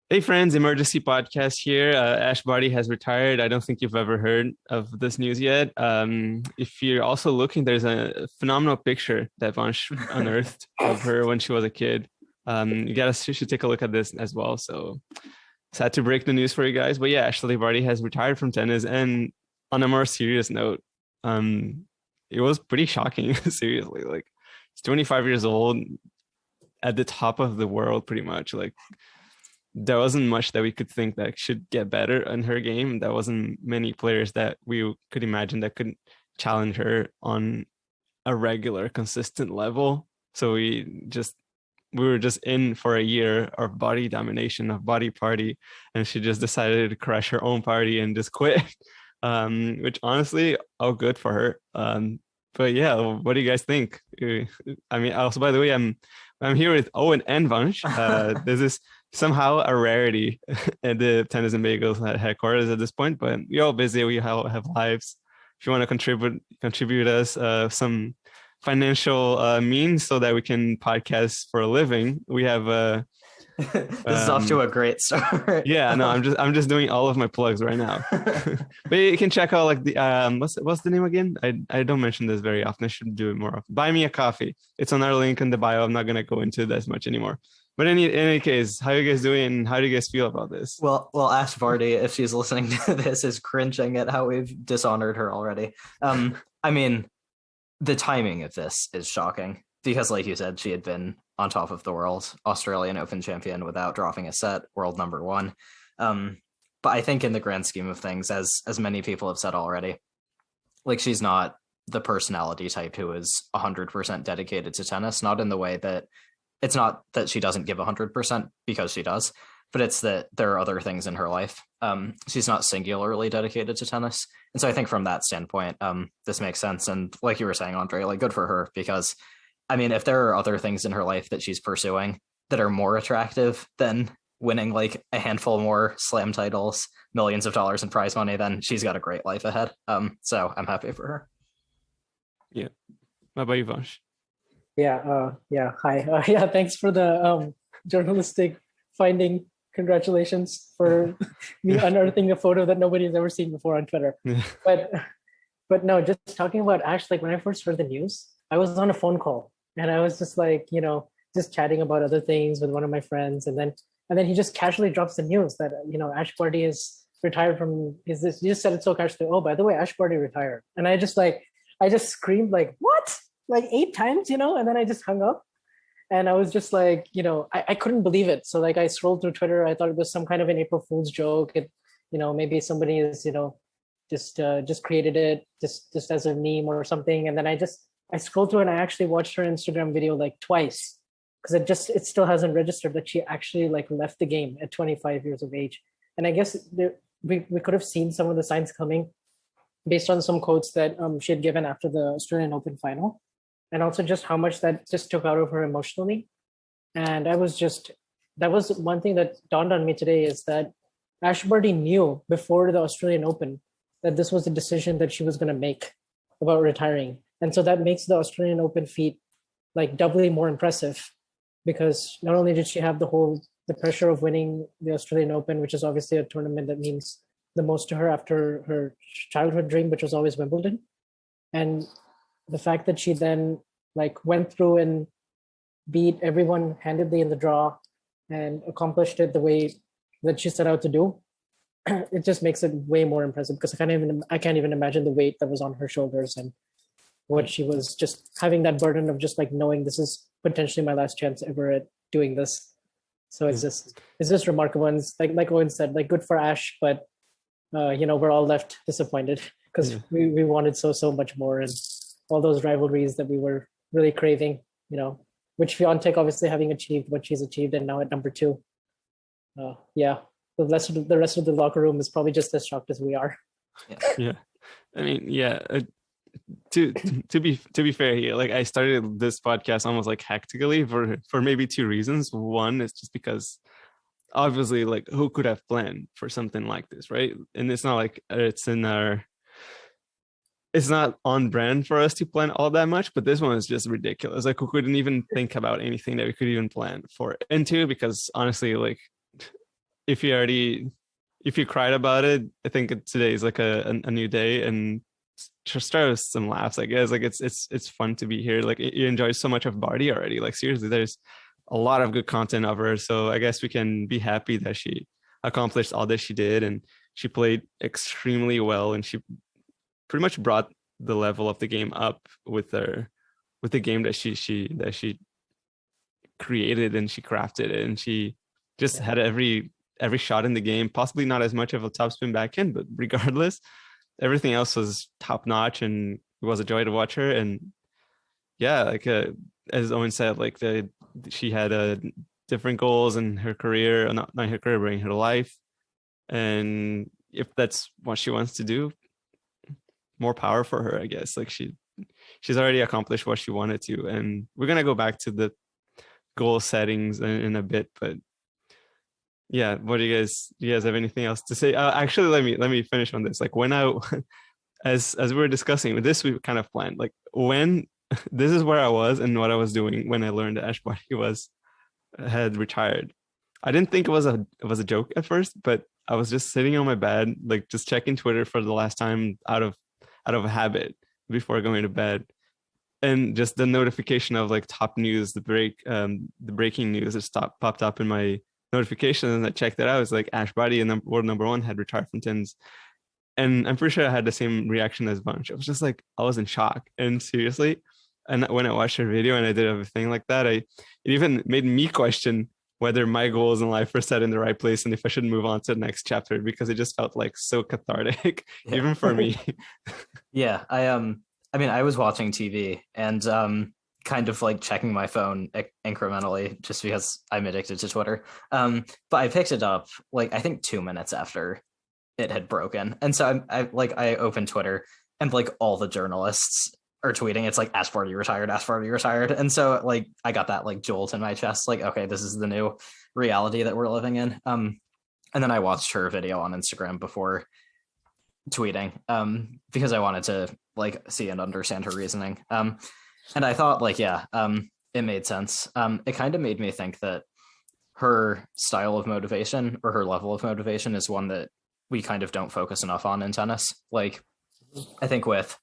Hey friends, emergency podcast here. Ash Barty has retired. I don't think you've ever heard of this news yet. If you're also looking, there's a phenomenal picture that Vansh unearthed of her when she was a kid. You should take a look at this as well. So sad to break the news for you guys, but yeah, Ashleigh Barty has retired from tennis. And on a more serious note, um, it was pretty shocking. Seriously, like she's 25 years old at the top of the world, pretty much. Like there wasn't much that we could think that should get better in her game. There wasn't many players that we could imagine that could challenge her on a regular, consistent level. So we were just in for a year of body domination, of body party, and she just decided to crash her own party and just quit. Which honestly, all good for her. But yeah, what do you guys think? I mean, also by the way, I'm here with Owen and Vansh. This is somehow a rarity at the Tennis and Bagels headquarters at this point, but we're all busy. We have lives. If you want to contribute us some financial means so that we can podcast for a living, we have this is off to a great start. Yeah, no, I'm just doing all of my plugs right now. But you can check out like the what's the name again? I don't mention this very often. I should do it more often. Buy me a coffee. It's on our link in the bio. I'm not gonna go into this much anymore. But in any case, how are you guys doing? How do you guys feel about this? Well, Ash Barty, if she's listening to this, is cringing at how we've dishonored her already. I mean, the timing of this is shocking because, like you said, she had been on top of the world, Australian Open champion without dropping a set, world number one. But I think in the grand scheme of things, as many people have said already, like she's not the personality type who is 100% dedicated to tennis, not in the way that it's not that she doesn't give 100% because she does, but it's that there are other things in her life. She's not singularly dedicated to tennis. And so I think from that standpoint, this makes sense. And like you were saying, Andre, like good for her, because I mean, if there are other things in her life that she's pursuing that are more attractive than winning like a handful more slam titles, millions of dollars in prize money, then she's got a great life ahead. So I'm happy for her. Yeah. How about you, Vansh? Yeah. Hi. Yeah. Thanks for the journalistic finding. Congratulations for me unearthing a photo that nobody's ever seen before on Twitter. But no, just talking about Ash. Like when I first heard the news, I was on a phone call and I was just like, just chatting about other things with one of my friends, and then he just casually drops the news that Ash Barty is retired from. Is this? You just said it so casually. Oh, by the way, Ash Barty retired, and I just screamed like, what? Like 8 times, and then I just hung up. And I was just like, I couldn't believe it. So like I scrolled through Twitter. I thought it was some kind of an April Fool's joke. Maybe somebody is, just created it just as a meme or something. And then I scrolled through and I actually watched her Instagram video like twice, because it still hasn't registered that she actually like left the game at 25 years of age. And I guess we could have seen some of the signs coming based on some quotes that she had given after the Australian Open final. And also just how much that just took out of her emotionally. And that was one thing that dawned on me today, is that Ash Barty knew before the Australian Open that this was the decision that she was going to make about retiring. And so that makes the Australian Open feat like doubly more impressive, because not only did she have the pressure of winning the Australian Open, which is obviously a tournament that means the most to her after her childhood dream, which was always Wimbledon. And the fact that she then like went through and beat everyone handedly in the draw and accomplished it the way that she set out to do, it just makes it way more impressive, because I can't even imagine the weight that was on her shoulders and what she was just having, that burden of just like knowing this is potentially my last chance ever at doing this. So it's just remarkable. And it's like Owen said, like good for Ash, but we're all left disappointed because we wanted so much more. And all those rivalries that we were really craving, which Swiatek obviously having achieved what she's achieved, and now at number 2. The rest of the locker room is probably just as shocked as we are. Yeah. I mean, yeah. To be fair here, like I started this podcast almost like hectically for maybe 2 reasons. One is just because obviously, like, who could have planned for something like this, right? And it's not like it's not on brand for us to plan all that much, but this one is just ridiculous. Like, we couldn't even think about anything that we could even plan for. And 2, because honestly, like, if you cried about it, I think today is like a new day, and just start with some laughs, I guess. Like it's fun to be here. Like you enjoy so much of Barty already. Like seriously, there's a lot of good content of her. So I guess we can be happy that she accomplished all that she did, and she played extremely well, and she pretty much brought the level of the game up with the game that she created and she crafted it, and she just had every shot in the game, possibly not as much of a topspin backhand, but regardless, everything else was top notch, and it was a joy to watch her. And yeah, like as Owen said, like she had different goals in her career, not her career, but in her life. And if that's what she wants to do, more power for her, I guess. Like she's already accomplished what she wanted to, and we're gonna go back to the goal settings in a bit. But yeah, what do you guys have anything else to say? Actually, let me finish on this. Like when as we were discussing with this, we kind of planned like when this is where I was and what I was doing when I learned that Ash Barty had retired. I didn't think it was a joke at first, but I was just sitting on my bed, like just checking Twitter for the last time out of a habit before going to bed, and just the notification of like top news, the breaking news just popped up in my notification, and I checked it out. It was like Ash Barty and world number one had retired from tennis, and I'm pretty sure I had the same reaction as Bunch. I was just like, I was in shock, and seriously. And when I watched her video and I did everything like that, it even made me question whether my goals in life were set in the right place and if I should move on to the next chapter, because it just felt like so cathartic, even for me. Yeah, I mean, I was watching TV and kind of like checking my phone incrementally just because I'm addicted to Twitter. But I picked it up like I think 2 minutes after it had broken, and so I opened Twitter and like all the journalists are tweeting. It's like Ash Barty retired, and so like I got that like jolt in my chest, like okay, this is the new reality that we're living in. And then I watched her video on Instagram before tweeting, because I wanted to like see and understand her reasoning. And I thought like it made sense. It kind of made me think that her style of motivation or her level of motivation is one that we kind of don't focus enough on in tennis. Like I think with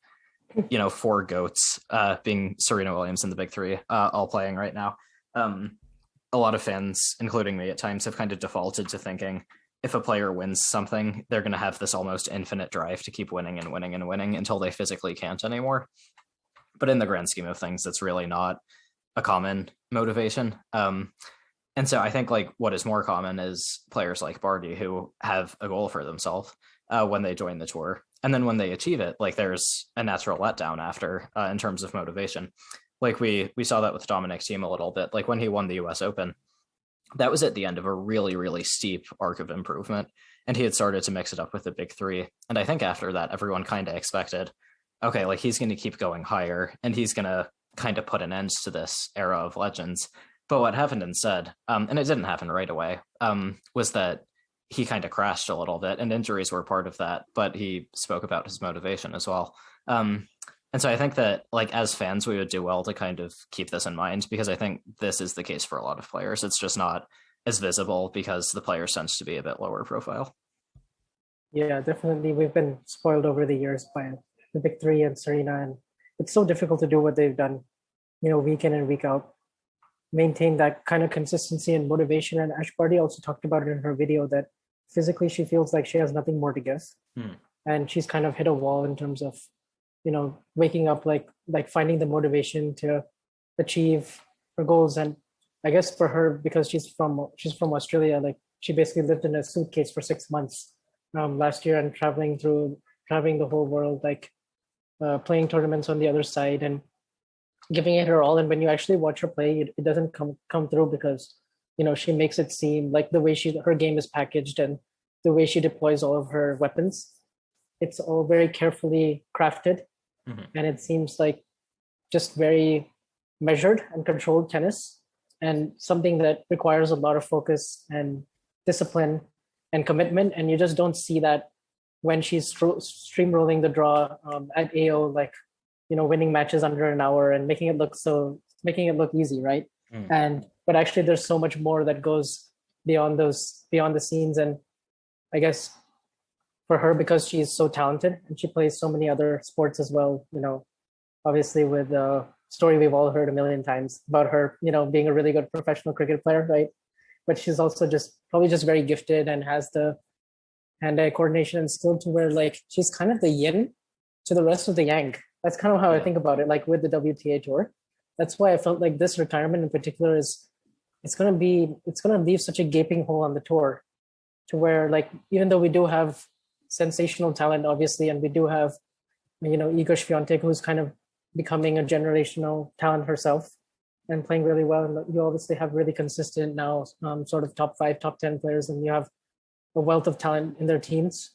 four goats, being Serena Williams and the big three, all playing right now. A lot of fans, including me at times, have kind of defaulted to thinking if a player wins something, they're going to have this almost infinite drive to keep winning and winning and winning until they physically can't anymore. But in the grand scheme of things, that's really not a common motivation. And so I think like what is more common is players like Barty who have a goal for themselves when they join the tour. And then when they achieve it, like there's a natural letdown after in terms of motivation. Like we saw that with Dominic Thiem a little bit. Like when he won the US Open, that was at the end of a really, really steep arc of improvement. And he had started to mix it up with the big three. And I think after that, everyone kind of expected, okay, like he's going to keep going higher and he's going to kind of put an end to this era of legends. But what happened instead, and it didn't happen right away, was that he kind of crashed a little bit, and injuries were part of that, but he spoke about his motivation as well. And so I think that like as fans, we would do well to kind of keep this in mind, because I think this is the case for a lot of players. It's just not as visible because the player tends to be a bit lower profile. Yeah, definitely. We've been spoiled over the years by the big three and Serena, and it's so difficult to do what they've done, week in and week out, maintain that kind of consistency and motivation. And Ash Barty also talked about it in her video that physically she feels like she has nothing more to give. And she's kind of hit a wall in terms of, waking up, like finding the motivation to achieve her goals. And I guess for her, because she's from Australia, like she basically lived in a suitcase for 6 months last year and traveling the whole world, like playing tournaments on the other side and giving it her all. And when you actually watch her play, it doesn't come through because she makes it seem like the way her game is packaged and the way she deploys all of her weapons, it's all very carefully crafted. And it seems like just very measured and controlled tennis, and something that requires a lot of focus and discipline and commitment. And you just don't see that when she's streamrolling the draw at AO, like winning matches under an hour and making it look easy, right? But actually there's so much more that goes beyond the scenes. And I guess for her, because she's so talented and she plays so many other sports as well, obviously with the story we've all heard a million times about her, being a really good professional cricket player, right? But she's also probably just very gifted and has the hand-eye coordination and skill to where like she's kind of the yin to the rest of the yang. That's kind of how I think about it, like with the WTA tour. That's why I felt like this retirement in particular it's gonna leave such a gaping hole on the tour, to where like even though we do have sensational talent, obviously, and we do have Iga Swiatek, who's kind of becoming a generational talent herself and playing really well. And you obviously have really consistent now sort of top 5, top 10 players, and you have a wealth of talent in their teams.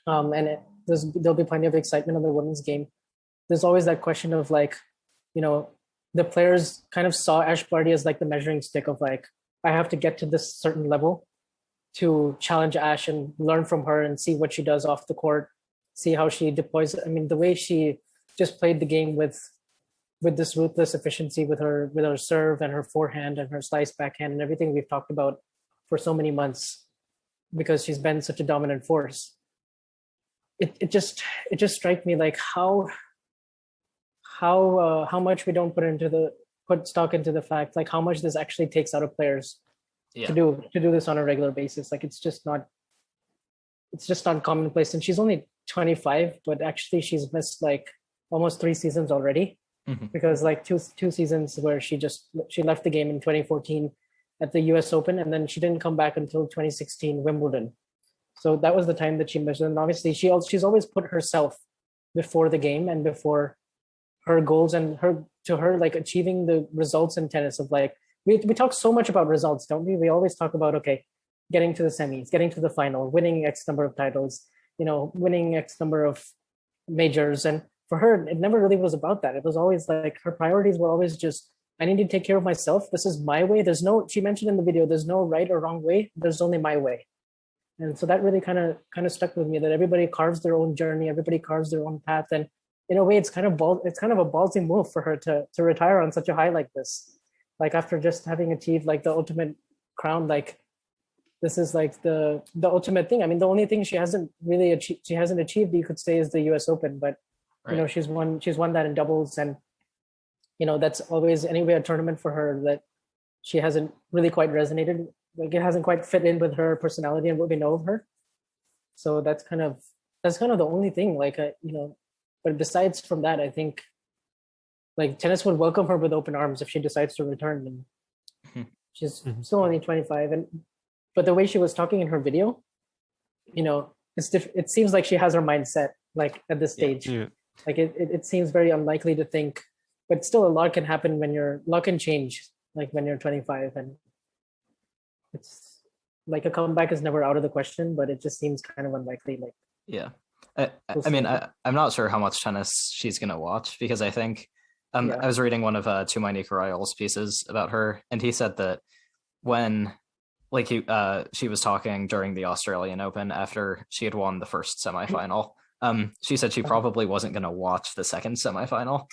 There'll be plenty of excitement in the women's game. There's always that question of like, the players kind of saw Ash Barty as like the measuring stick of like, I have to get to this certain level to challenge Ash and learn from her and see what she does off the court, see how she deploys. I mean, the way she just played the game with this ruthless efficiency with her serve and her forehand and her slice backhand and everything we've talked about for so many months, because she's been such a dominant force. It just strikes me like how much we don't put stock into the fact like how much this actually takes out of players to do this on a regular basis. Like it's just not commonplace. And she's only 25, but actually she's missed like almost 3 seasons already, because like two seasons where she left the game in 2014 at the US Open, and then she didn't come back until 2016 Wimbledon. So that was the time that she missed. And obviously she's always put herself before the game and before her goals, and her like achieving the results in tennis of like, we talk so much about results, don't we? We always talk about, okay, getting to the semis, getting to the final, winning X number of titles, winning X number of majors. And for her, it never really was about that. It was always like her priorities were always just, I need to take care of myself. This is my way. She mentioned in the video, there's no right or wrong way. There's only my way. And so that really kind of stuck with me, that everybody carves their own journey. Everybody carves their own path. And in a way, it's kind of a ballsy move for her to retire on such a high like this. Like after just having achieved like the ultimate crown, like this is like the ultimate thing. I mean, the only thing she hasn't achieved, you could say, is the US Open, but right. She's won that in doubles, and that's always anyway a tournament for her that she hasn't really quite resonated. Like it hasn't quite fit in with her personality and what we know of her. So that's kind of the only thing. Like but besides from that, I think like tennis would welcome her with open arms if she decides to return. And she's still only 25, but the way she was talking in her video, it seems like she has her mind set like at this stage. Yeah. Like it seems very unlikely to think, but still a lot can happen a lot can change like when you're 25, and it's like a comeback is never out of the question, but it just seems kind of unlikely. Like, yeah. I mean, I'm not sure how much tennis she's going to watch, because I think I was reading one of Tumai Nikarayal's pieces about her, and he said that when she was talking during the Australian Open after she had won the first semifinal, she said she probably wasn't going to watch the second semifinal.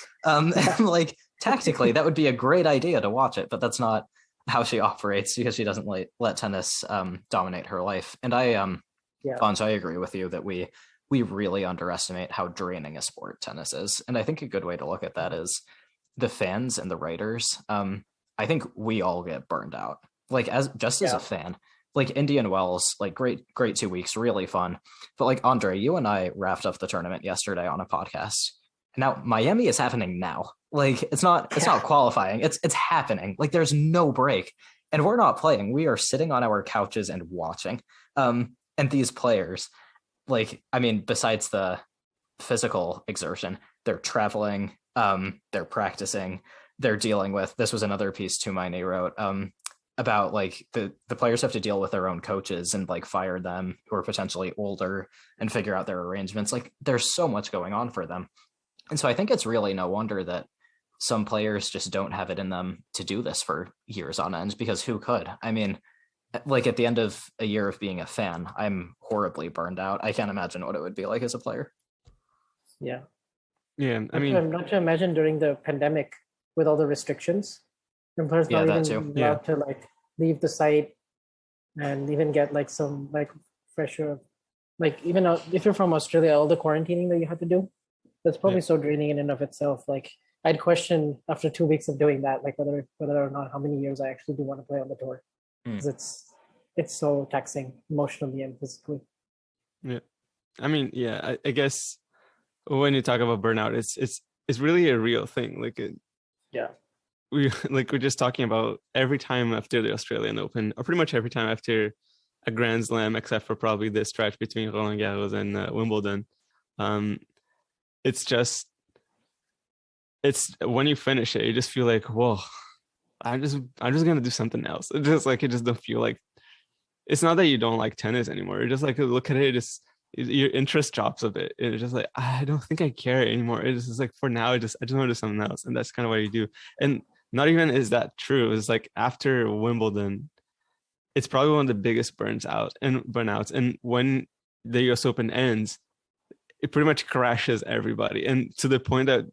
Like tactically, that would be a great idea to watch it, but that's not how she operates, because she doesn't let tennis dominate her life. And Vansh, I agree with you that we really underestimate how draining a sport tennis is. And I think a good way to look at that is the fans and the writers. I think we all get burned out. Like as a fan, like Indian Wells, like great 2 weeks, really fun. But like Andre, you and I wrapped up the tournament yesterday on a podcast. And now Miami is happening now. Like it's not qualifying. It's happening. Like there's no break. And we're not playing. We are sitting on our couches and watching. And these players, like, I mean, besides the physical exertion, they're traveling, they're practicing, they're dealing with, this was another piece Tumaini wrote, about like the players have to deal with their own coaches and like fire them who are potentially older and figure out their arrangements. Like there's so much going on for them. And so I think it's really no wonder that some players just don't have it in them to do this for years on end, because who could? I mean, like at the end of a year of being a fan, I'm horribly burned out. I can't imagine what it would be like as a player. Yeah. Yeah. I mean, not to imagine during the pandemic with all the restrictions, and players not even allowed to like leave the site. and even get like some like fresher, like even if you're from Australia, all the quarantining that you have to do, that's probably so draining in and of itself. Like I'd question after 2 weeks of doing that, like whether or not how many years I actually do want to play on the tour, because it's so taxing emotionally and physically. Yeah, I mean, yeah, I guess when you talk about burnout, it's really a real thing. Like we're just talking about every time after the Australian Open, or pretty much every time after a Grand Slam, except for probably the stretch between Roland Garros and Wimbledon. It's when you finish it, you just feel like, whoa, I'm just gonna do something else. It's just like, it just don't feel like, it's not that you don't like tennis anymore. You're just like, look at it, your interest drops a bit. It's just like, I don't think I care anymore. It's just like, for now, I just want to do something else, and that's kind of what you do. And not even is that true. It's like after Wimbledon, it's probably one of the biggest burnouts. And when the US Open ends, it pretty much crashes everybody. And to the point that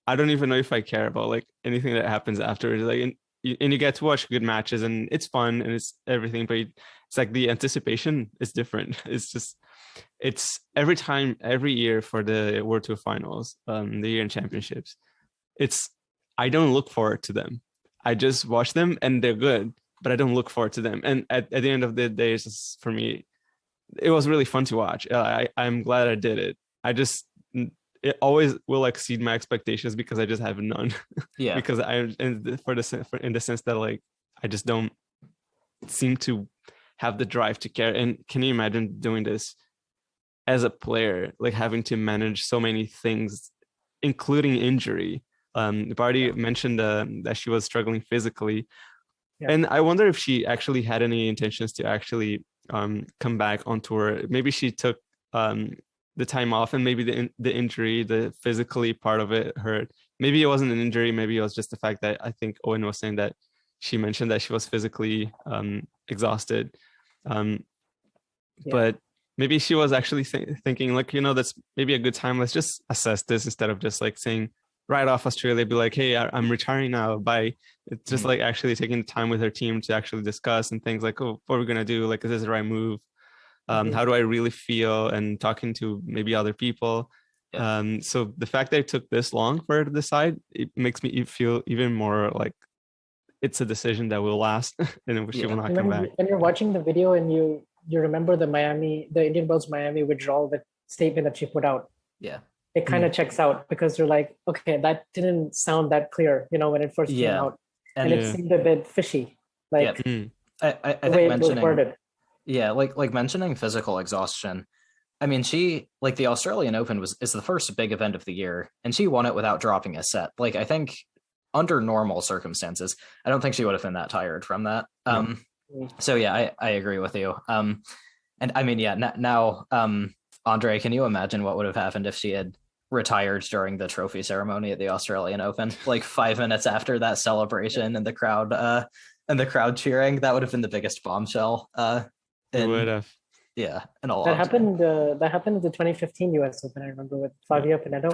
I don't even know if I care about like anything that happens afterwards. Like, and you get to watch good matches, and it's fun and it's everything, but it's like the anticipation is different. It's every year for the World Tour Finals, the year in championships. I don't look forward to them. I just watch them and they're good, but I don't look forward to them. And at the end of the day, it's just, for me, it was really fun to watch. I'm glad I did it. It always will exceed my expectations because I just have none. Yeah. Because in the sense that like I just don't seem to have the drive to care. And can you imagine doing this as a player, like having to manage so many things, including injury? Barty mentioned that she was struggling physically. Yeah. And I wonder if she actually had any intentions to actually come back on tour. Maybe she took the time off, and maybe the injury, the physically part of it hurt. Maybe it wasn't an injury. Maybe it was just the fact that I think Owen was saying that she mentioned that she was physically exhausted. But maybe she was actually thinking like, that's maybe a good time. Let's just assess this instead of just like saying right off Australia, be like, hey, I'm retiring now. Bye. It's just like actually taking the time with her team to actually discuss and things like, oh, what are we going to do? Like, is this the right move? How do I really feel? And talking to maybe other people. Yeah. So the fact that it took this long for her to decide, it makes me feel even more like it's a decision that will last and she will not come back. When you're watching the video and you remember the Indian Wells Miami withdrawal, the statement that she put out. Yeah. It kind of checks out because you're like, okay, that didn't sound that clear, when it first came out. And it seemed a bit fishy. Like I think mentioning, like mentioning physical exhaustion. I mean, she, like, the Australian Open is the first big event of the year, and she won it without dropping a set. Like, I think under normal circumstances, I don't think she would have been that tired from that. So yeah, I agree with you. And I mean, now, Andre, can you imagine what would have happened if she had retired during the trophy ceremony at the Australian Open, like 5 minutes after that celebration and the crowd cheering? That would have been the biggest bombshell. It would have. Yeah, in a lot. That happened at the 2015 US Open. I remember with Fabio Pineda.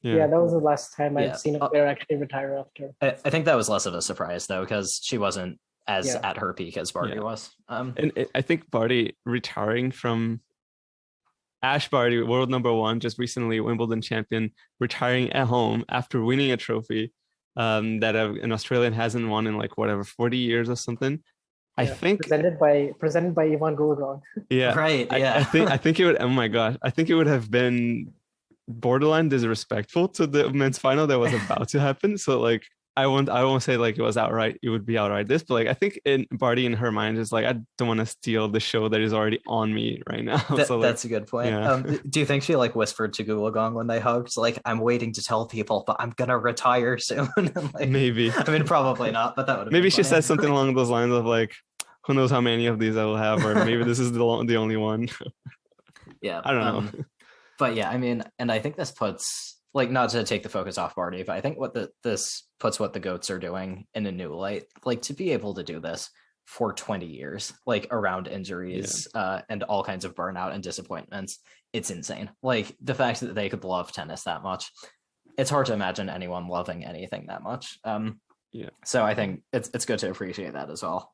Yeah, that was the last time I've seen a player actually retire after. I think that was less of a surprise though, because she wasn't as at her peak as Barty was. And I think Barty retiring from Ash Barty, world number 1, just recently Wimbledon champion, retiring at home after winning a trophy that an Australian hasn't won in like 40 years or something. I think presented by Ivan Goolagong. Yeah, right. Yeah, I think it would. Oh my gosh, I think it would have been borderline disrespectful to the men's final that was about to happen. So like, I won't say like it was outright. It would be outright this, but like I think Barty in her mind is like, I don't want to steal the show that is already on me right now. So like, that's a good point. Yeah. Do you think she like whispered to Goolagong when they hugged, like, I'm waiting to tell people, but I'm gonna retire soon? Like, maybe. I mean, probably not, but that would. Maybe she said something along those lines of like, who knows how many of these I will have, or maybe this is the only one. Yeah, I don't know. But yeah, I mean, and I think this puts, like, not to take the focus off Barty, but I think this puts what the GOATs are doing in a new light. Like, to be able to do this for 20 years, like, around injuries and all kinds of burnout and disappointments, it's insane. Like, the fact that they could love tennis that much, it's hard to imagine anyone loving anything that much. So I think it's good to appreciate that as well.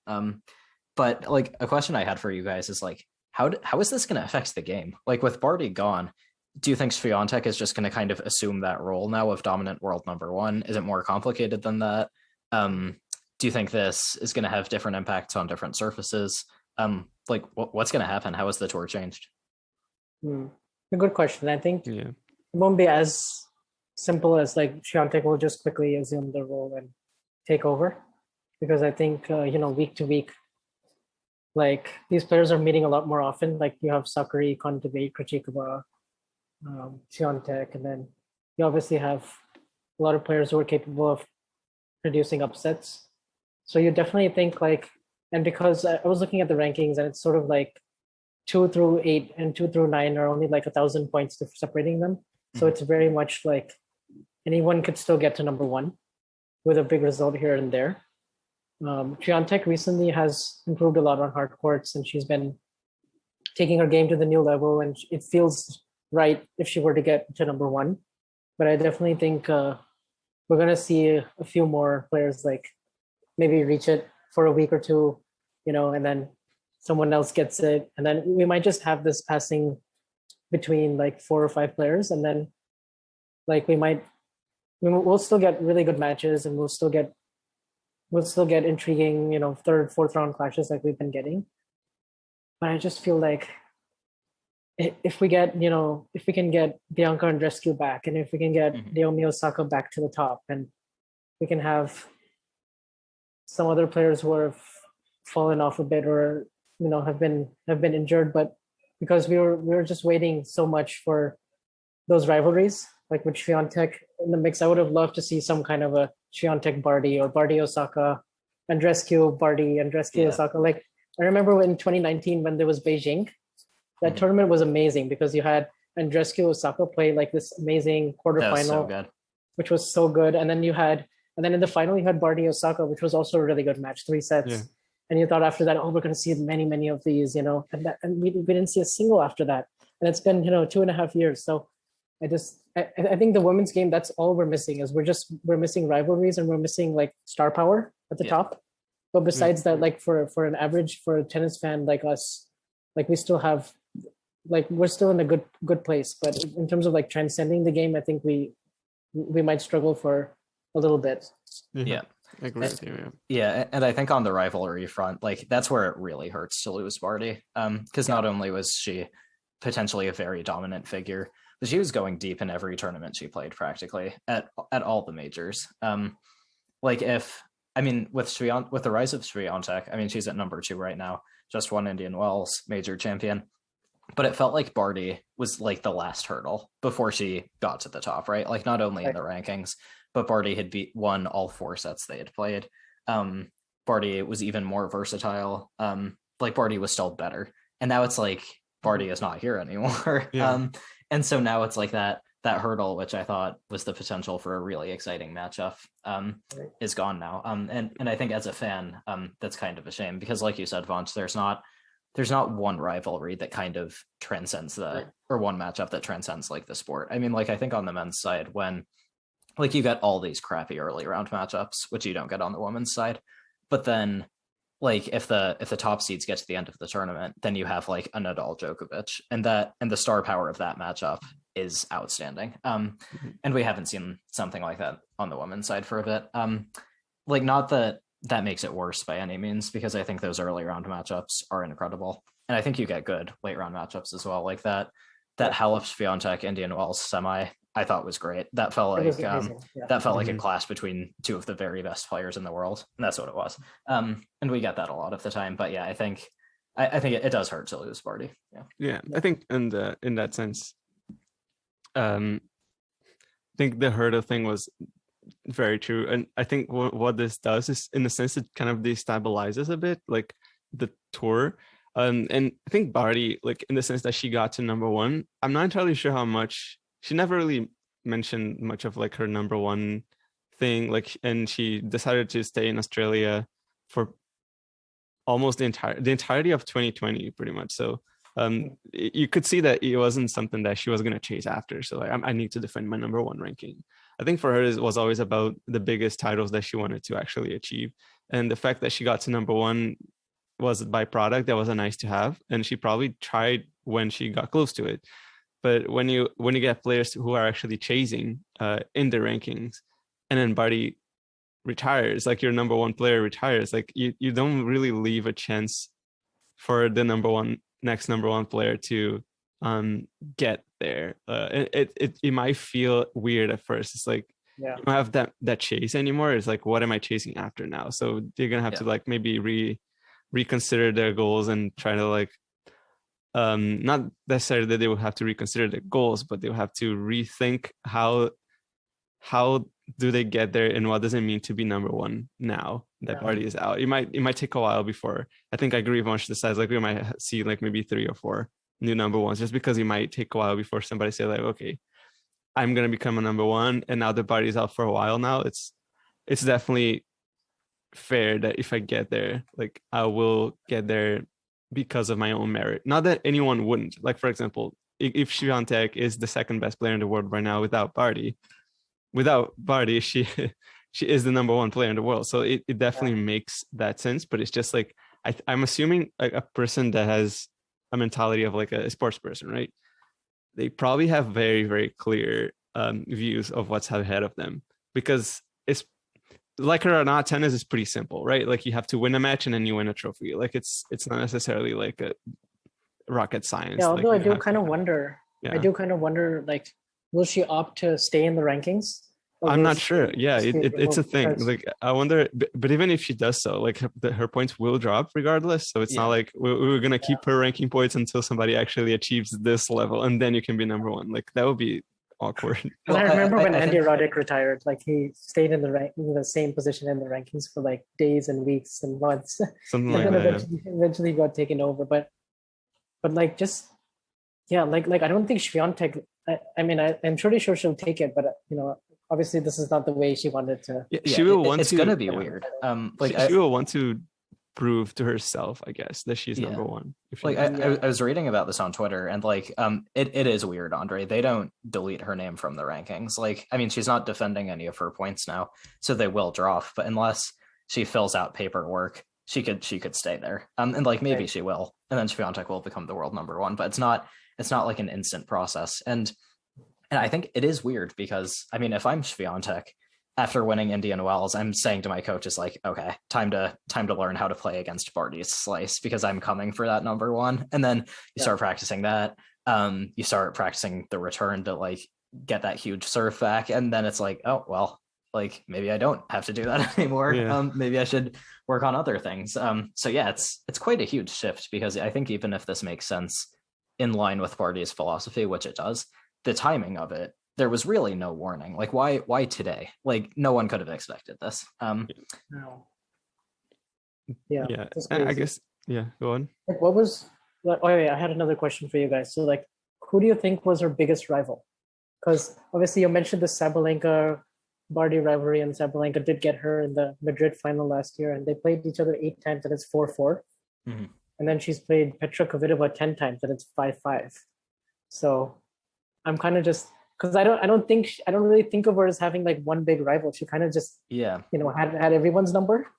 But like a question I had for you guys is like, how is this going to affect the game? Like with Barty gone, do you think Swiatek is just going to kind of assume that role now of dominant world number one? Is it more complicated than that? Do you think this is going to have different impacts on different surfaces? Like what's going to happen? How has the tour changed? A good question. I think it won't be as simple as like Swiatek will just quickly assume the role and take over, because I think week to week, like these players are meeting a lot more often. Like you have Sakari, Kontaveit, Krejcikova, Swiatek, and then you obviously have a lot of players who are capable of producing upsets. So you definitely think like, and because I was looking at the rankings and it's sort of like 2 through 8 and 2 through 9 are only like 1,000 points separating them. So it's very much like anyone could still get to number one with a big result here and there. Swiatek recently has improved a lot on hard courts, and she's been taking her game to the new level, and it feels right if she were to get to number one. But I definitely think we're going to see a few more players like maybe reach it for a week or two, and then someone else gets it. And then we might just have this passing between like 4 or 5 players. And then like we'll still get really good matches, and we'll still get intriguing, third, fourth round clashes like we've been getting. But I just feel like if we can get Bianca Andreescu back, and if we can get Naomi Osaka back to the top, and we can have some other players who have fallen off a bit or have been injured, but because we were just waiting so much for those rivalries, like with Swiatek in the mix, I would have loved to see some kind of a Swiatek Barty or Barty Osaka, Andreescu Barty, Andreescu Osaka. Like I remember in 2019 when there was Beijing, that tournament was amazing because you had Andreescu Osaka play like this amazing quarterfinal, which was so good. And then in the final you had Barty Osaka, which was also a really good match, 3 sets. Yeah. And you thought after that, we're going to see many, many of these, and we didn't see a single after that. And it's been, 2.5 years. So I think the women's game, that's all we're missing is we're missing rivalries, and we're missing like star power at the top. But besides that, like for a tennis fan like us, like we still have, like we're still in a good place. But in terms of like transcending the game, I think we might struggle for a little bit. Yeah. I agree with you. Yeah, and I think on the rivalry front, like that's where it really hurts to lose Barty, because not only was she potentially a very dominant figure, but she was going deep in every tournament she played practically at all the majors. With the rise of Swiatek, she's at number 2 right now, just won Indian Wells major champion, but it felt like Barty was like the last hurdle before she got to the top, right? Like not only in the rankings, but Barty had won all 4 sets they had played. Barty was even more versatile. Like Barty was still better. And now it's like Barty is not here anymore. Yeah. And so now it's like that hurdle, which I thought was the potential for a really exciting matchup, is gone now. And I think as a fan, that's kind of a shame because like you said, Vanch, there's not one rivalry that kind of transcends or one matchup that transcends like the sport. I think on the men's side, when like you get all these crappy early round matchups, which you don't get on the women's side. But then like if the top seeds get to the end of the tournament, then you have like a Nadal Djokovic, and the star power of that matchup is outstanding. And we haven't seen something like that on the women's side for a bit. Like not that makes it worse by any means, because I think those early round matchups are incredible. And I think you get good late round matchups as well. Like that Halep Swiatek Indian Wells semi, I thought was great. That felt like like a clash between 2 of the very best players in the world, and that's what it was. And we get that a lot of the time. But yeah, I think it does hurt to lose Barty. Yeah, I think in that sense, I think the hurdle thing was very true, and I think what this does is, in a sense, it kind of destabilizes a bit like the tour. And I think Barty, like in the sense that she got to number 1, I'm not entirely sure how much. She never really mentioned much of like her number 1 thing, like, and she decided to stay in Australia for almost the entirety of 2020, pretty much. So you could see that it wasn't something that she was going to chase after. So like, I need to defend my number 1 ranking. I think for her it was always about the biggest titles that she wanted to actually achieve, and the fact that she got to number 1 was a byproduct that was a nice to have, and she probably tried when she got close to it. But when you get players who are actually chasing in the rankings, and then Barty retires, like your number one player retires, like you don't really leave a chance for the next number one player to get there. It might feel weird at first. It's like you don't have that chase anymore. It's like, what am I chasing after now? So they're gonna have to like maybe reconsider their goals and try to like not necessarily that they will have to reconsider their goals, but they'll have to rethink how do they get there, and what does it mean to be number one now that Barty is out. It might take a while before, I think I agree with Vansh decides, like we might see like maybe 3 or 4 new number ones, just because it might take a while before somebody say like, okay, I'm gonna become a number one, and now the Barty's out for a while now. It's definitely fair that if I get there, like I will get there because of my own merit. Not that anyone wouldn't. Like, for example, if Swiatek is the second best player in the world right now without Barty, she is the number one player in the world. So it definitely makes that sense. But it's just like I'm assuming a person that has a mentality of like a sports person, right? They probably have very, very clear views of what's ahead of them, because it's like it or not, tennis is pretty simple, right? Like you have to win a match and then you win a trophy. Like it's not necessarily like a rocket science. Yeah, although like I do kind of wonder, like, will she opt to stay in the rankings? I'm not sure. Yeah, it's a thing. Like I wonder, but even if she does so, like her points will drop regardless. So it's not like we're gonna keep her ranking points until somebody actually achieves this level, and then you can be number one. Like that would be awkward. Well, I remember when Andy Roddick retired, like he stayed in the same position in the rankings for like days and weeks and months. Something and like then that. eventually got taken over. But like just like I don't think Swiatek. I'm pretty sure she'll take it, but obviously this is not the way she wanted to. Yeah, she will want it's to. It's gonna be weird. She will want to prove to herself, I guess, that she's number one. I was reading about this on Twitter, and like it is weird, Andre. They don't delete her name from the rankings. Like, I mean, she's not defending any of her points now, so they will drop. But unless she fills out paperwork, she could stay there. And like maybe she will, and then Swiatek will become the world number one. But it's not like an instant process. And I think it is weird because, I mean, if I'm Swiatek, after winning Indian Wells, I'm saying to my coaches, like, okay, time to learn how to play against Barty's slice, because I'm coming for that number one. And then you start practicing that. You start practicing the return to like get that huge serve back. And then it's like, oh, well, like maybe I don't have to do that anymore. Maybe I should work on other things. So yeah, it's quite a huge shift, because I think even if this makes sense in line with Barty's philosophy, which it does, the timing of it, there was really no warning. Like why today? Like no one could have expected this. No. Yeah. I guess go on. Like, what was I had another question for you guys. So like, who do you think was her biggest rival? Because obviously you mentioned the Sabalenka Barty rivalry, and Sabalenka did get her in the Madrid final last year, and they played each other 8 times, and it's 4-4. Mm-hmm. And then she's played Petra Kvitova 10 times, and it's 5-5. So I'm kind of just, because I don't really think of her as having like one big rival. She kind of just had everyone's number.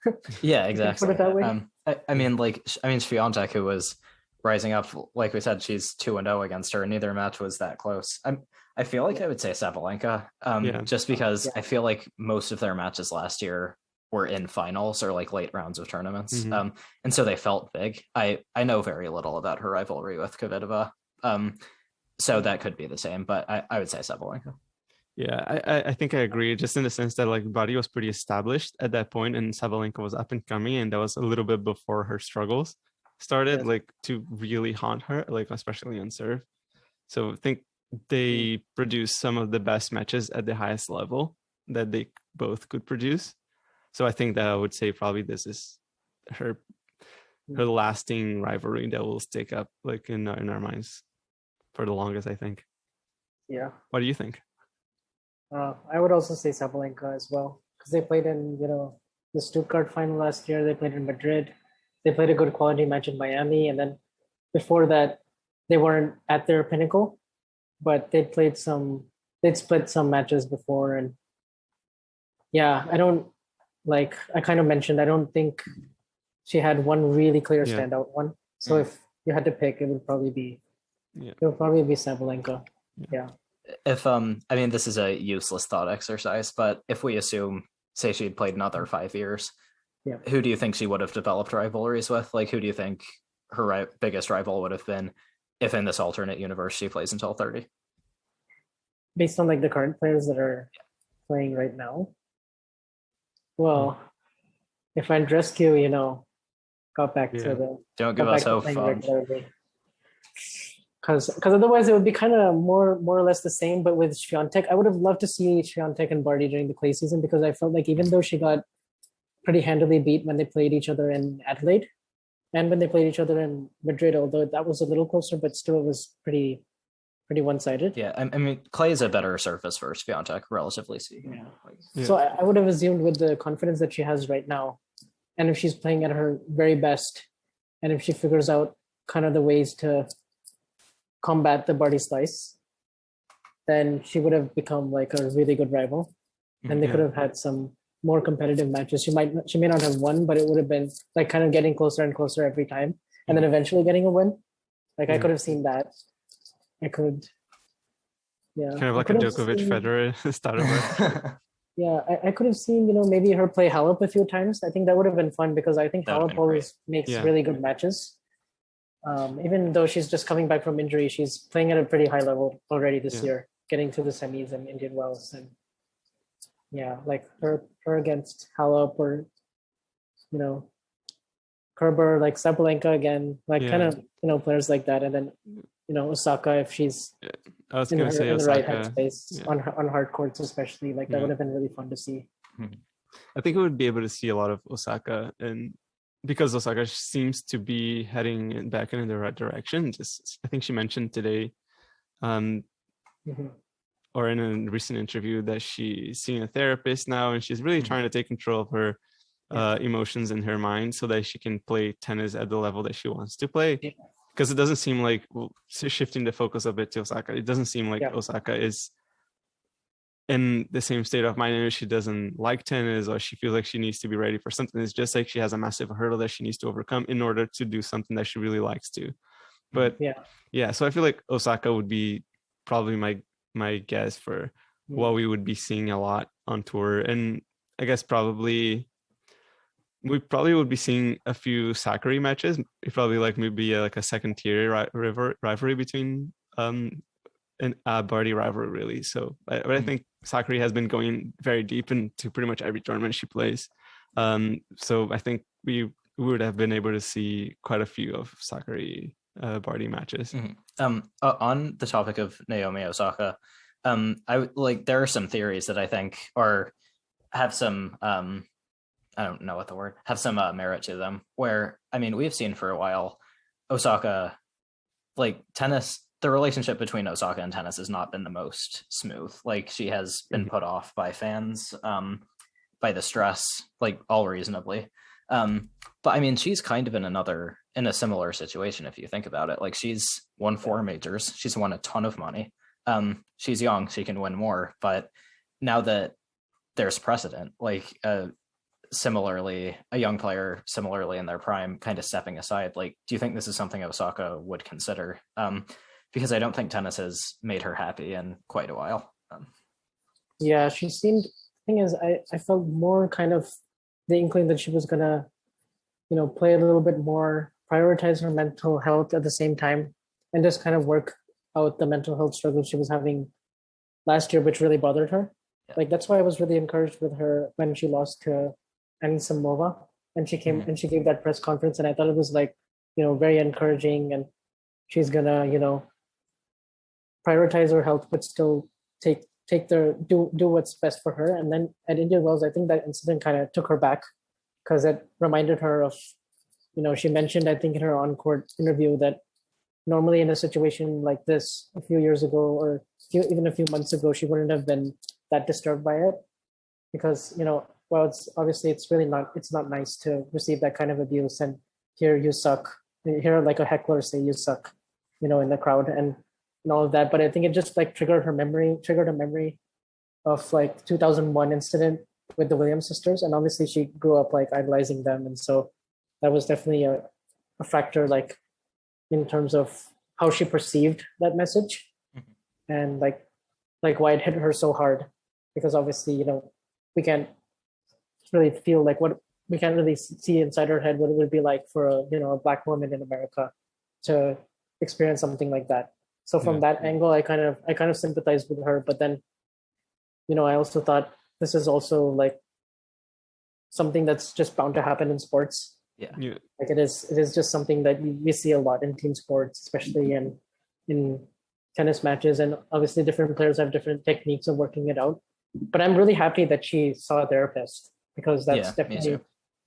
Yeah, exactly. Put it that way. I mean Swiatek, who was rising up, like we said, she's 2-0 against her, and neither match was that close. I feel like I would say Sabalenka, just because I feel like most of their matches last year were in finals or like late rounds of tournaments, and so they felt big. I know very little about her rivalry with Kvitova. So that could be the same, but I would say Sabalenka. Yeah, I think I agree, just in the sense that like Barty was pretty established at that point, and Sabalenka was up and coming, and that was a little bit before her struggles started, like to really haunt her, like especially on serve. So I think they produced some of the best matches at the highest level that they both could produce. So I think that I would say probably this is her lasting rivalry that will stick up like in our minds for the longest, I think. Yeah. What do you think? I would also say Sabalenka as well, because they played in the Stuttgart final last year. They played in Madrid. They played a good quality match in Miami, and then before that, they weren't at their pinnacle, but they'd split some matches before. And yeah, I kind of mentioned, I don't think she had one really clear Yeah. standout one. So if you had to pick, it would probably be Sabalenka. Yeah. If I mean, this is a useless thought exercise, but if we assume, say, she'd played another 5 years, who do you think she would have developed rivalries with? Like, who do you think her biggest rival would have been if in this alternate universe she plays until 30? Based on like the current players that are playing right now. Well, if Andreescu, got back to the don't give us hope, because otherwise it would be kind of more or less the same. But with Swiatek, I would have loved to see Swiatek and Barty during the clay season, because I felt like even though she got pretty handily beat when they played each other in Adelaide and when they played each other in Madrid, although that was a little closer, but still it was pretty one-sided. Yeah, I mean, clay is a better surface for Swiatek, relatively speaking. Yeah. So I would have assumed with the confidence that she has right now, and if she's playing at her very best, and if she figures out kind of the ways to combat the Barty slice, then she would have become like a really good rival, and they could have had some more competitive matches. She may not have won, but it would have been like kind of getting closer and closer every time, and then eventually getting a win. Like I could have seen that. I could, kind of like a Djokovic Federer style of Yeah, I could have seen, maybe her play Halep a few times. I think that would have been fun, because I think Halep always makes really good matches. Even though she's just coming back from injury, she's playing at a pretty high level already this year, getting to the semis and Indian Wells, and like her against Halep, or Kerber, like Sabalenka again, like kind of players like that, and then Osaka, if she's I was gonna say in the Osaka, right headspace on hard courts, especially, like that would have been really fun to see. I think we would be able to see a lot of Osaka, and because Osaka seems to be heading back in the right direction. I think she mentioned today, or in a recent interview, that she's seeing a therapist now, and she's really trying to take control of her emotions in her mind, so that she can play tennis at the level that she wants to play. Because it doesn't seem like, shifting the focus a bit to Osaka, it doesn't seem like Osaka is in the same state of mind, and she doesn't like tennis, or she feels like she needs to be ready for something. It's just like she has a massive hurdle that she needs to overcome in order to do something that she really likes to. But so I feel like Osaka would be probably my guess for what we would be seeing a lot on tour. And I guess we probably would be seeing a few Sakari matches. It's probably like maybe like a second tier rivalry between and Barty rivalry, really. So but I think Sakari has been going very deep into pretty much every tournament she plays. So I think we would have been able to see quite a few of Sakari Barty matches. On the topic of Naomi Osaka, there are some theories that I think have some I don't know what the word, have some merit to them, where, I mean, we've seen for a while Osaka, like tennis, the relationship between Osaka and tennis has not been the most smooth. Like, she has been put off by fans, by the stress, like, all reasonably. But I mean, she's kind of in a similar situation, if you think about it. Like, she's won 4 majors, she's won a ton of money. She's young, she can win more, but now that there's precedent, like, similarly, a young player similarly in their prime kind of stepping aside, like, do you think this is something Osaka would consider? Because I don't think tennis has made her happy in quite a while. She seemed, the thing is, I felt more kind of the inkling that she was gonna play a little bit more, prioritize her mental health at the same time, and just kind of work out the mental health struggles she was having last year, which really bothered her. Like, that's why I was really encouraged with her when she lost to Anisimova, and she came and she gave that press conference, and I thought it was like, very encouraging, and she's gonna, prioritize her health, but still do what's best for her. And then at Indian Wells, I think that incident kind of took her back, because it reminded her of, she mentioned, I think in her on-court interview, that normally in a situation like this a few years ago, or even a few months ago, she wouldn't have been that disturbed by it, because well, it's really not nice to receive that kind of abuse and hear you suck, hear like a heckler say you suck, in the crowd and all of that. But I think it just like triggered a memory of like 2001 incident with the Williams sisters, and obviously she grew up like idolizing them, and so that was definitely a factor, like in terms of how she perceived that message, and like why it hit her so hard, because obviously we can't really feel like what we can't really see inside her head what it would be like for a Black woman in America to experience something like that. So from that angle, I kind of sympathized with her, but then I also thought this is also like something that's just bound to happen in sports. Yeah. Like it is just something that we see a lot in team sports, especially in tennis matches, and obviously different players have different techniques of working it out. But I'm really happy that she saw a therapist, because that's definitely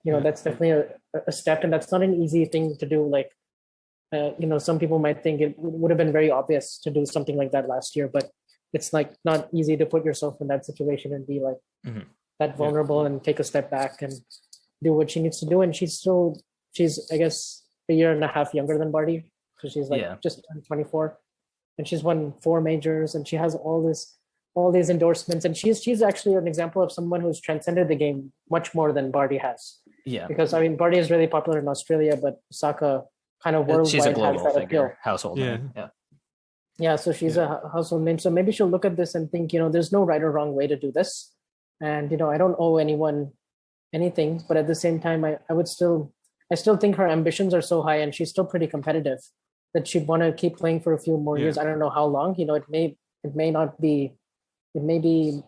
that's definitely a step, and that's not an easy thing to do. Like some people might think it would have been very obvious to do something like that last year, but it's like not easy to put yourself in that situation and be like that vulnerable and take a step back and do what she needs to do. And she's I guess a year and a half younger than Barty, so she's like just turned 24, and she's won 4 majors, and she has all these endorsements, and she's actually an example of someone who's transcended the game much more than Barty has. Yeah, because I mean Barty is really popular in Australia, but Osaka kind of worldwide she's a global has that figure, appeal. household name. Yeah, so she's a household name. So maybe she'll look at this and think, there's no right or wrong way to do this, and I don't owe anyone anything. But at the same time, I still think her ambitions are so high, and she's still pretty competitive, that she'd want to keep playing for a few more years. I don't know how long. It may not be. It may be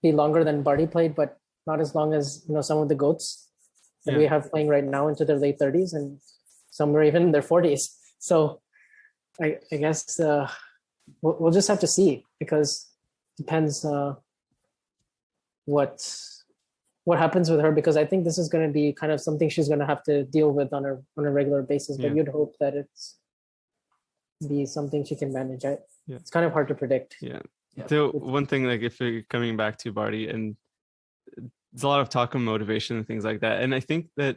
longer than Barty played, but not as long as some of the GOATs that we have playing right now into their late 30s, and some are even in their 40s. So I guess we'll just have to see, because it depends what happens with her, because I think this is going to be kind of something she's going to have to deal with on a regular basis. But you'd hope that it's be something she can manage. It's kind of hard to predict. So one thing, like if you're coming back to Barty, and there's a lot of talk of motivation and things like that, and I think that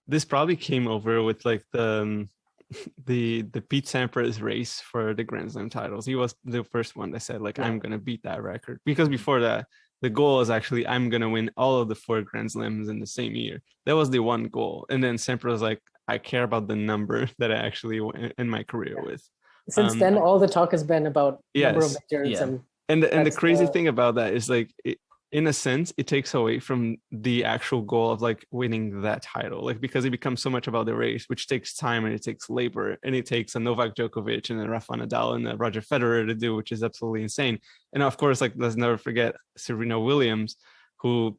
this probably came over with like the Pete Sampras race for the Grand Slam titles. He was the first one that said like I'm gonna beat that record, because before that the goal is actually I'm gonna win all of the 4 Grand Slams in the same year. That was the one goal, and then Sampras was like, I care about the number that I actually win in my career with. Since then, all the talk has been about number of majors, and the crazy thing about that is like in a sense, it takes away from the actual goal of like winning that title, like because it becomes so much about the race, which takes time and it takes labor, and it takes a Novak Djokovic and a Rafa Nadal and a Roger Federer to do, which is absolutely insane. And of course, like let's never forget Serena Williams, who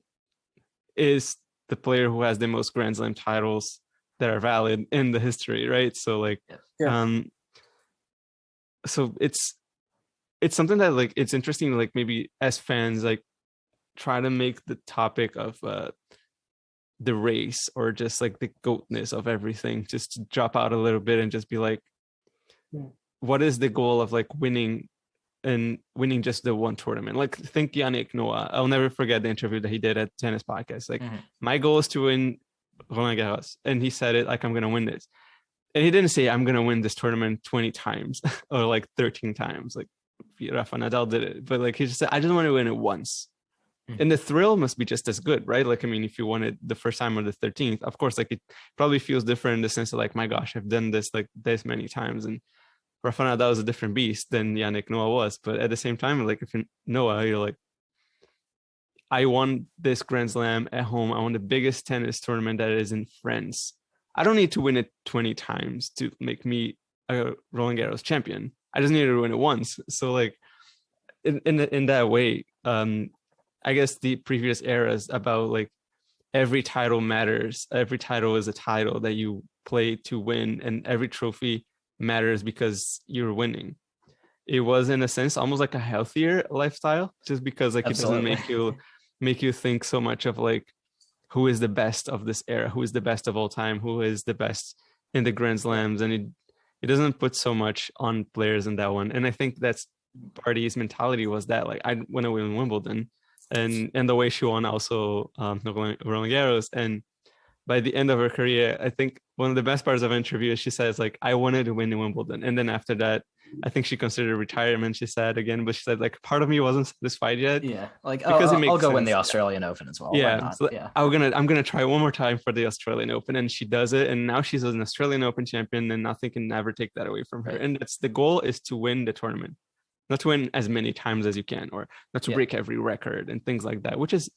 is the player who has the most Grand Slam titles that are valid in the history, right? So like, so it's something that like it's interesting, like maybe as fans like try to make the topic of the race or just like the goatness of everything just to drop out a little bit and just be like, what is the goal of like winning just the one tournament? Like think Yannick Noah. I'll never forget the interview that he did at Tennis Podcast. Like my goal is to win Roland Garros, and he said it like I'm gonna win this, and he didn't say I'm gonna win this tournament 20 times or like 13 times like Rafa Nadal did it, but like he just said I just want to win it once. And the thrill must be just as good, right? Like, I mean, if you won it the first time or the 13th, of course, like it probably feels different in the sense of like, my gosh, I've done this like this many times. And Rafa Nadal was a different beast than Yannick Noah was. But at the same time, like if you're Noah, you're like, I won this Grand Slam at home. I won the biggest tennis tournament that is in France. I don't need to win it 20 times to make me a Roland Garros champion. I just needed to win it once. So like in that way, I guess the previous eras about like every title matters. Every title is a title that you play to win, and every trophy matters because you're winning. It was in a sense almost like a healthier lifestyle, just because like Absolutely. It doesn't make you think so much of like who is the best of this era, who is the best of all time, who is the best in the Grand Slams, and it doesn't put so much on players in that one. And I think that's Barty's mentality was that like I want to win Wimbledon. And the way she won also Roland Garros. And by the end of her career, I think one of the best parts of the interview is she says like, I wanted to win Wimbledon. And then after that, I think she considered retirement, she said again, but she said like part of me wasn't satisfied yet. Yeah, like because I'll go win the Australian Open as well. Yeah, why not? so Yeah. I'm gonna try one more time for the Australian Open, and she does it, and now she's an Australian Open champion, and nothing can ever take that away from her. Right. And that's the goal, is to win the tournament, not to win as many times as you can, or not to break every record and things like that, which is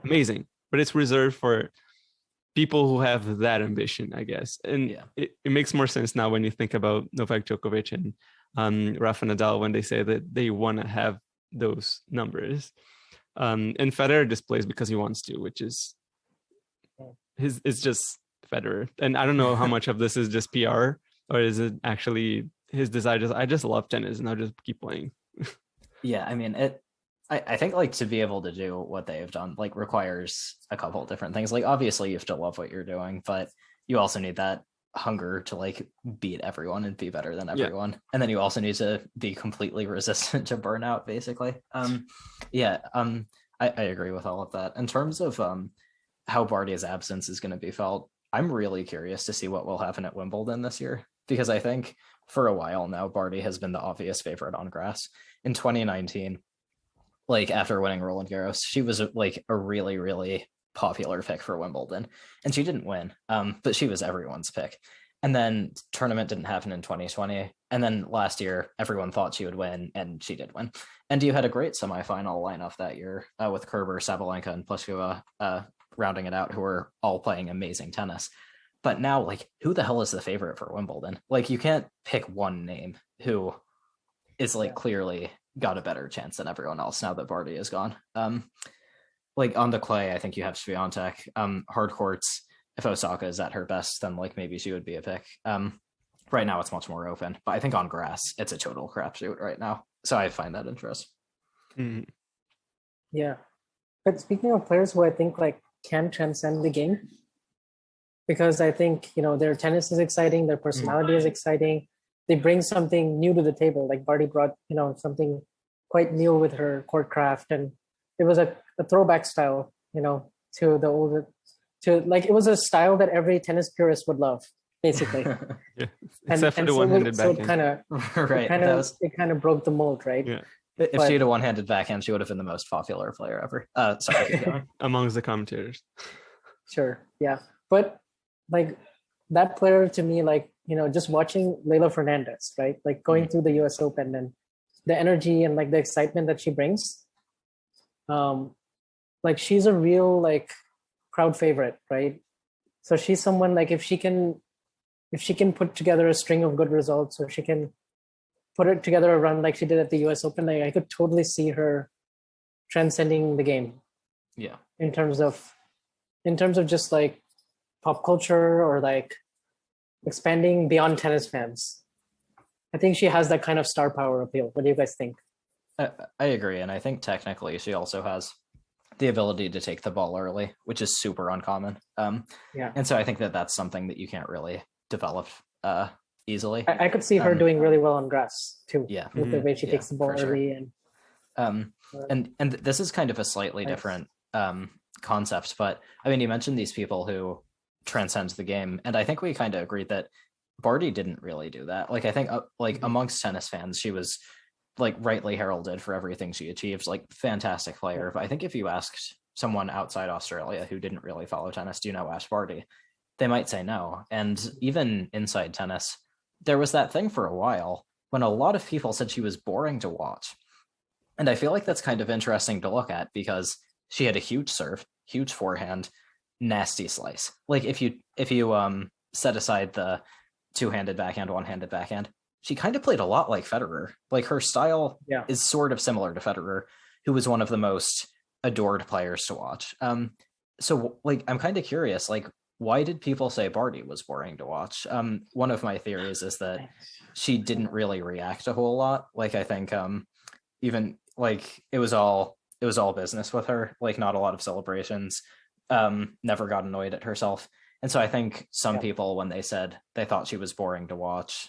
amazing. But it's reserved for people who have that ambition, I guess. And it makes more sense now when you think about Novak Djokovic and Rafa Nadal, when they say that they want to have those numbers. And Federer displays because he wants to, which is it's just Federer. And I don't know how much of this is just PR, or is it actually his desire? I just love tennis and I'll just keep playing. Yeah, I mean, I think like to be able to do what they've done like requires a couple of different things. Like obviously you have to love what you're doing, but you also need that hunger to like beat everyone and be better than everyone. And then you also need to be completely resistant to burnout, basically. I agree with all of that. In terms of how Barty's absence is going to be felt, I'm really curious to see what will happen at Wimbledon this year, because I think for a while now Barty has been the obvious favorite on grass. In 2019, like after winning Roland Garros, she was like a really, really popular pick for Wimbledon, and she didn't win, but she was everyone's pick. And then tournament didn't happen in 2020, and then last year everyone thought she would win, and she did win. And you had a great semifinal lineup that year with Kerber, Sabalenka, and Pliskova rounding it out, who were all playing amazing tennis. But now, like, who the hell is the favorite for Wimbledon? Like, you can't pick one name who is like clearly got a better chance than everyone else now that Barty is gone. Like on the clay, I think you have Swiatek. Hard courts, if Osaka is at her best, then like maybe she would be a pick. Right now it's much more open, but I think on grass it's a total crapshoot right now. So I find that interesting. Mm-hmm. Yeah, but speaking of players who I think like can transcend the game, because I think their tennis is exciting, their personality is exciting. They bring something new to the table. Like Barty brought, something quite new with her court craft, and it was a throwback style, to the older, it was a style that every tennis purist would love, basically. Except for the one-handed backhand. It kind of broke the mold, right? Yeah. If she had a one-handed backhand, she would have been the most popular player ever. Sorry, amongst the commentators. Sure, yeah, but like that player to me, like just watching Leylah Fernandez, right? Like going through the U.S. Open and the energy and like the excitement that she brings. Like she's a real like crowd favorite, right? So she's someone like if she can put together a string of good results, or she can put it together a run like she did at the U.S. Open, like I could totally see her transcending the game. Yeah. In terms of just like pop culture, or like expanding beyond tennis fans. I think she has that kind of star power appeal. What do you guys think? I agree, and I think technically she also has the ability to take the ball early, which is super uncommon. And so I think that that's something that you can't really develop easily. I could see her doing really well on grass too. Yeah, with the way she takes the ball early, and this is kind of a slightly different concept, but I mean, you mentioned these people who transcends the game, and I think we kind of agreed that Barty didn't really do that. Like I think amongst tennis fans, she was like rightly heralded for everything she achieved, like fantastic player. But I think if you asked someone outside Australia who didn't really follow tennis, do you know Ash Barty, they might say no. And even inside tennis, there was that thing for a while when a lot of people said she was boring to watch, and I feel like that's kind of interesting to look at, because she had a huge serve, huge forehand, nasty slice. Like if you set aside the two-handed backhand, one-handed backhand, she kind of played a lot like Federer. Like her style is sort of similar to Federer, who was one of the most adored players to watch. So like I'm kind of curious, like why did people say Barty was boring to watch? One of my theories is that she didn't really react a whole lot. Like I think even like it was all business with her, like not a lot of celebrations. Never got annoyed at herself. And so I think some people, when they said they thought she was boring to watch,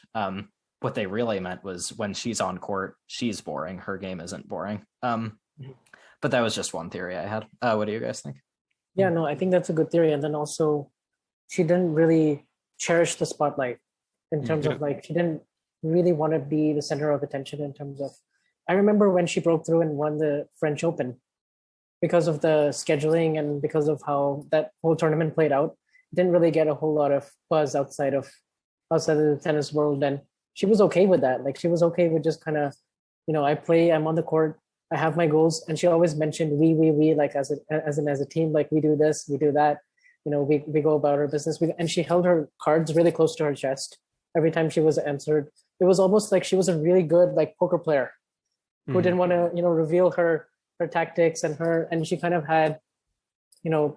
what they really meant was when she's on court, she's boring. Her game isn't boring. But that was just one theory I had. What do you guys think? Yeah, no, I think that's a good theory. And then also she didn't really cherish the spotlight in terms of like, she didn't really want to be the center of attention in terms of. I remember when she broke through and won the French Open because of the scheduling and because of how that whole tournament played out. Didn't really get a whole lot of buzz outside of the tennis world, and she was okay with that. Like she was okay with just kind of, I'm on the court, I have my goals, and she always mentioned we like as a team, like we do this, we do that, we go about our business. And she held her cards really close to her chest every time she was answered. It was almost like she was a really good like poker player who didn't want to reveal her tactics and she kind of had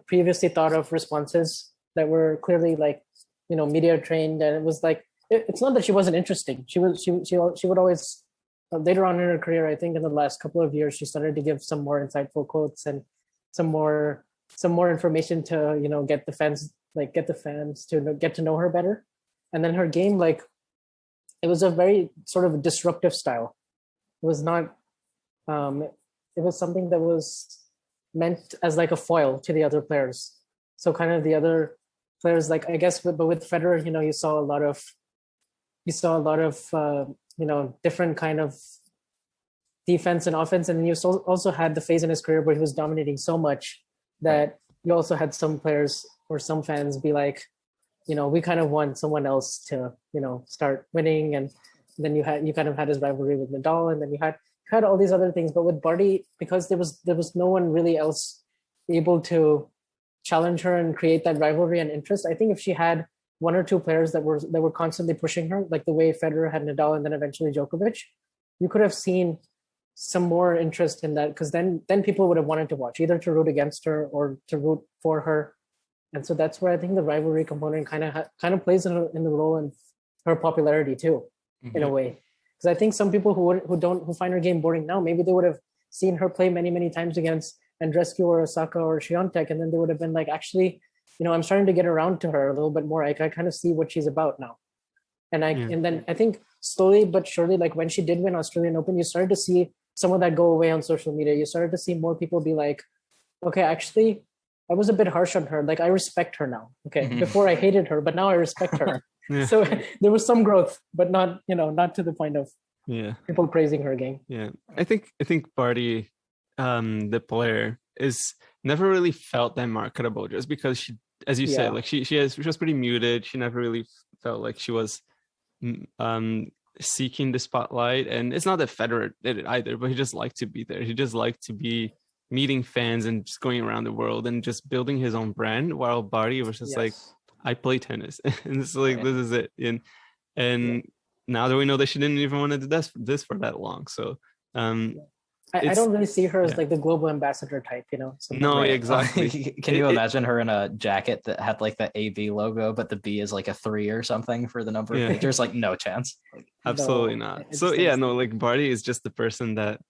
previously thought of responses that were clearly like media trained, and it was like it's not that she wasn't interesting. She would always later on in her career, I think in the last couple of years, she started to give some more insightful quotes and some more information to get the fans to get to know her better. And then her game, like it was a very sort of disruptive style. It was not it was something that was meant as like a foil to the other players. So kind of the other players, like I guess but with Federer, you saw a lot of different kind of defense and offense, and then you also had the phase in his career where he was dominating so much that you also had some players or some fans be like, we kind of want someone else to start winning. And then you kind of had his rivalry with Nadal, and then you had all these other things. But with Barty, because there was no one really else able to challenge her and create that rivalry and interest, I think if she had one or two players that were constantly pushing her, like the way Federer had Nadal and then eventually Djokovic, you could have seen some more interest in that, because then people would have wanted to watch, either to root against her or to root for her. And so that's where I think the rivalry component kind of plays in the role in her popularity too, in a way. Because I think some people who find her game boring now, maybe they would have seen her play many, many times against Andreescu or Osaka or Swiatek, and then they would have been like, actually, I'm starting to get around to her a little bit more. I kind of see what she's about now. And then I think slowly but surely, like when she did win Australian Open, you started to see some of that go away on social media. You started to see more people be like, okay, actually, I was a bit harsh on her. Like, I respect her now. Okay. Before I hated her, but now I respect her. So there was some growth, but not to the point of people praising her game. Yeah. I think Barty, the player, is never really felt that marketable, just because she, as you said, like she was pretty muted. She never really felt like she was seeking the spotlight. And it's not that Federer did it either, but he just liked to be there. He just liked to be meeting fans and just going around the world and just building his own brand, while Barty was just like, I play tennis. And it's like, this is it. And now that we know that she didn't even want to do this for that long. So I don't really see her as like the global ambassador type, No, exactly. Can you imagine her in a jacket that had like the AB logo, but the B is like a 3 or something for the number of pictures? Like, no chance. Absolutely not. So like Barty is just the person that,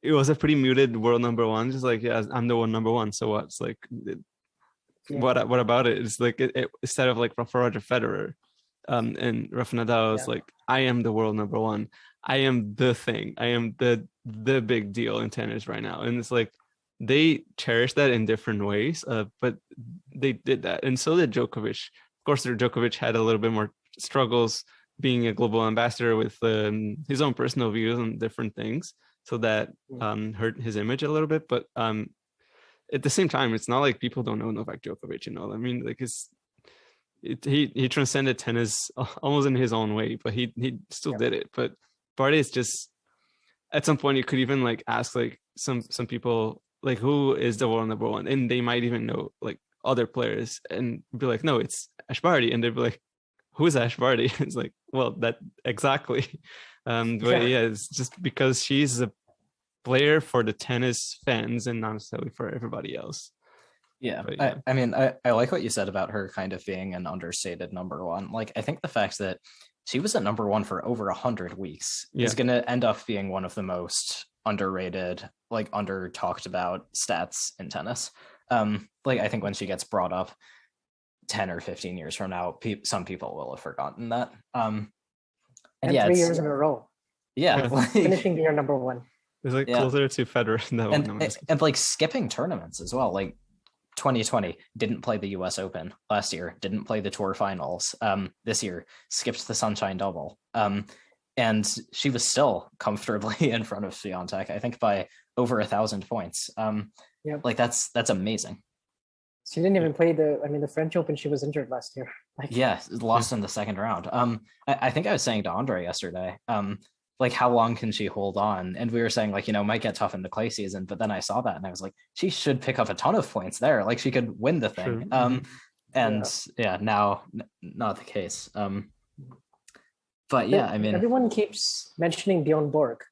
it was a pretty muted world number one, just like, I'm the one number one, so what? It's like, what about it? It's like it instead of like for Roger Federer and Rafa Nadal, it's like, I am the world number one. I am the thing. I am the big deal in tennis right now. And it's like, they cherish that in different ways, but they did that. And so did Djokovic. Of course, Djokovic had a little bit more struggles being a global ambassador with his own personal views on different things. So that hurt his image a little bit. But at the same time, it's not like people don't know Novak Djokovic, I mean, like he transcended tennis almost in his own way, but he still did it. But Barty is just, at some point you could even like ask like some people like, who is the world number one, and they might even know like other players and be like, no, it's Ash Barty, and they'd be like, who's Ash Barty? It's like, well, that exactly. But it's just because she's a player for the tennis fans and not necessarily for everybody else. But, I mean, I like what you said about her kind of being an understated number one. Like, I think the fact that she was at number one for over 100 weeks is going to end up being one of the most underrated, like under talked about stats in tennis. Like, I think when she gets brought up 10 or 15 years from now, some people will have forgotten that. And 3 years in a row. Like, finishing the year number one. It's like closer to Federer. And like skipping tournaments as well. Like 2020 didn't play the US Open last year, didn't play the Tour Finals. This year skipped the Sunshine Double. and she was still comfortably in front of Swiatek, I think by over 1,000 points. Like that's amazing. She didn't even play the French Open. She was injured last year. Lost in the second round. I think I was saying to Andre yesterday, like how long can she hold on? And we were saying like, might get tough in the clay season, but then I saw that and I was like, she should pick up a ton of points there. Like she could win the thing. Now not the case. But yeah, I mean, everyone keeps mentioning Bjorn Borg,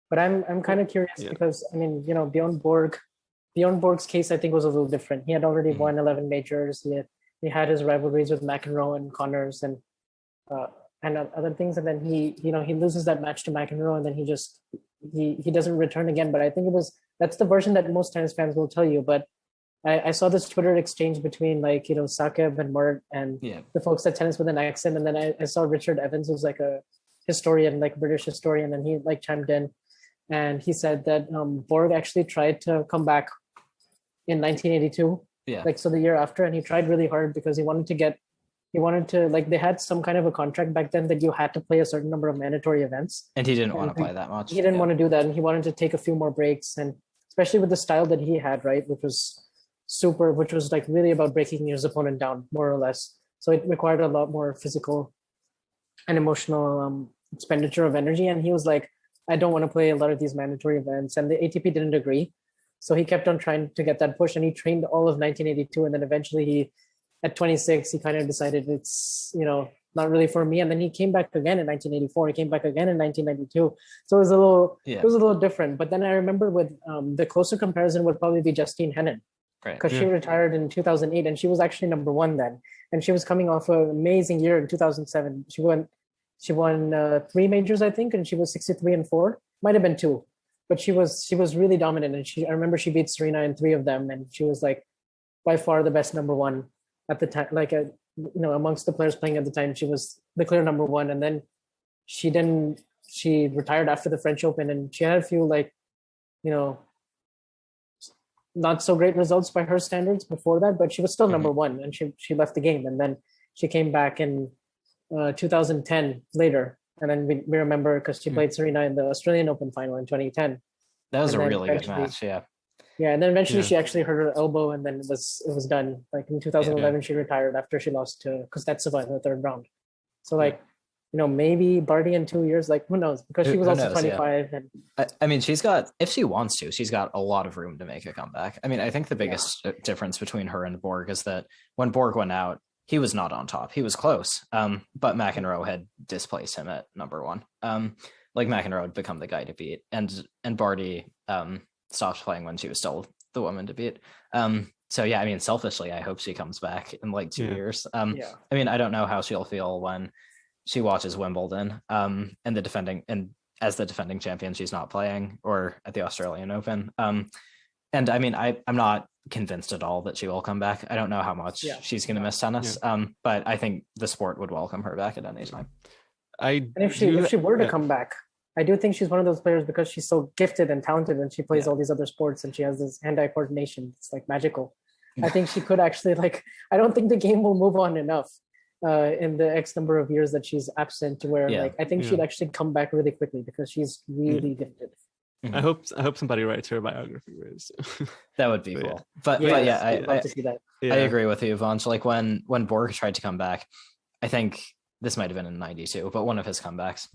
but I'm kind of curious because I mean, Bjorn Borg's case I think was a little different. He had already won 11 majors. He had his rivalries with McEnroe and Connors and other things, and then he loses that match to McEnroe, and then he doesn't return again. But I think that's the version that most tennis fans will tell you. But I saw this Twitter exchange between Sakib and Mert and the folks at Tennis with an Accent, and then I saw Richard Evans, who's like a historian, like British historian, and he like chimed in, and he said that Borg actually tried to come back in 1982, so the year after, and he tried really hard because he wanted to like they had some kind of a contract back then that you had to play a certain number of mandatory events, and he didn't want to play that much. He didn't want to do that, and he wanted to take a few more breaks, and especially with the style that he had, right, which was like really about breaking his opponent down more or less. So it required a lot more physical and emotional expenditure of energy, and he was like, I don't want to play a lot of these mandatory events, and the ATP didn't agree. So he kept on trying to get that push, and he trained all of 1982, and then eventually at 26 he kind of decided it's not really for me, and then he came back again in 1984. He came back again in 1992. So it was a little different. But then I remember with the closer comparison would probably be Justine Henin, because she retired in 2008, and she was actually number one then, and she was coming off an amazing year in 2007. She won 3 majors, I think, and she was 63-4. Might have been 2. But she was really dominant, and I remember she beat Serena in 3 of them, and she was like by far the best number one at the time. Like amongst the players playing at the time, she was the clear number one. And then she retired after the French Open, and she had a few not so great results by her standards before that, but she was still number one, and she left the game, and then she came back in 2010 later. And then we remember because she played Serena in the Australian Open final in 2010. That was a really good match, yeah. Yeah, and then eventually she actually hurt her elbow, and then it was done. Like in 2011, she retired after she lost to Kostetsova in the 3rd round. So maybe Barty in 2 years, like who knows? Because she was also 25. And I mean, if she wants to, she's got a lot of room to make a comeback. I mean, I think the biggest difference between her and Borg is that when Borg went out, he was not on top. He was close, but McEnroe had displaced him at number one. Like McEnroe had become the guy to beat, and Barty stopped playing when she was still the woman to beat. So yeah, I mean, selfishly, I hope she comes back in like 2 years. I mean, I don't know how she'll feel when she watches Wimbledon, and as the defending champion, she's not playing, or at the Australian Open. And I mean, I'm not convinced at all that she will come back. I don't know how much she's going to miss tennis, but I think the sport would welcome her back at any time. And if she were to come back, I do think she's one of those players because she's so gifted and talented, and she plays all these other sports, and she has this hand-eye coordination. It's like magical. I think she could actually I don't think the game will move on enough in the X number of years that she's absent to where I think she'd actually come back really quickly because she's really gifted. I hope somebody writes her biography. That would be cool. But I'd love to see that. I agree with you, Vanch. Like when Borg tried to come back, I think this might have been in 92, but one of his comebacks,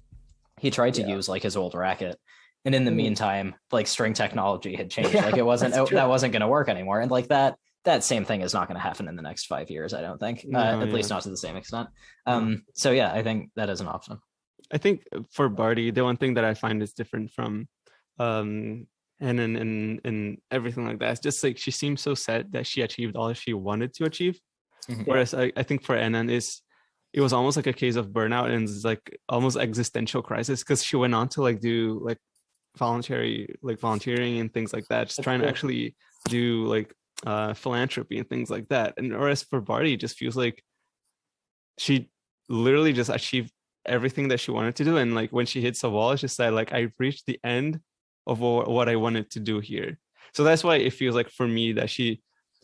he tried to use like his old racket. And in the meantime, like string technology had changed. Like that wasn't going to work anymore. And like that same thing is not going to happen in the next 5 years, I don't think, at least not to the same extent. So yeah, I think that is an option. I think for Barty, the one thing that I find is different from and everything like that, it's just like she seems so set that she achieved all she wanted to achieve. Whereas I think for Enan it was almost like a case of burnout, and it's like almost existential crisis, because she went on to like do like volunteering and things like that, just trying to actually do like philanthropy and things like that. And whereas for Barty, it just feels like she literally just achieved everything that she wanted to do, and like when she hits a wall, it's just that like I've reached the end of what I wanted to do here. So that's why it feels like for me that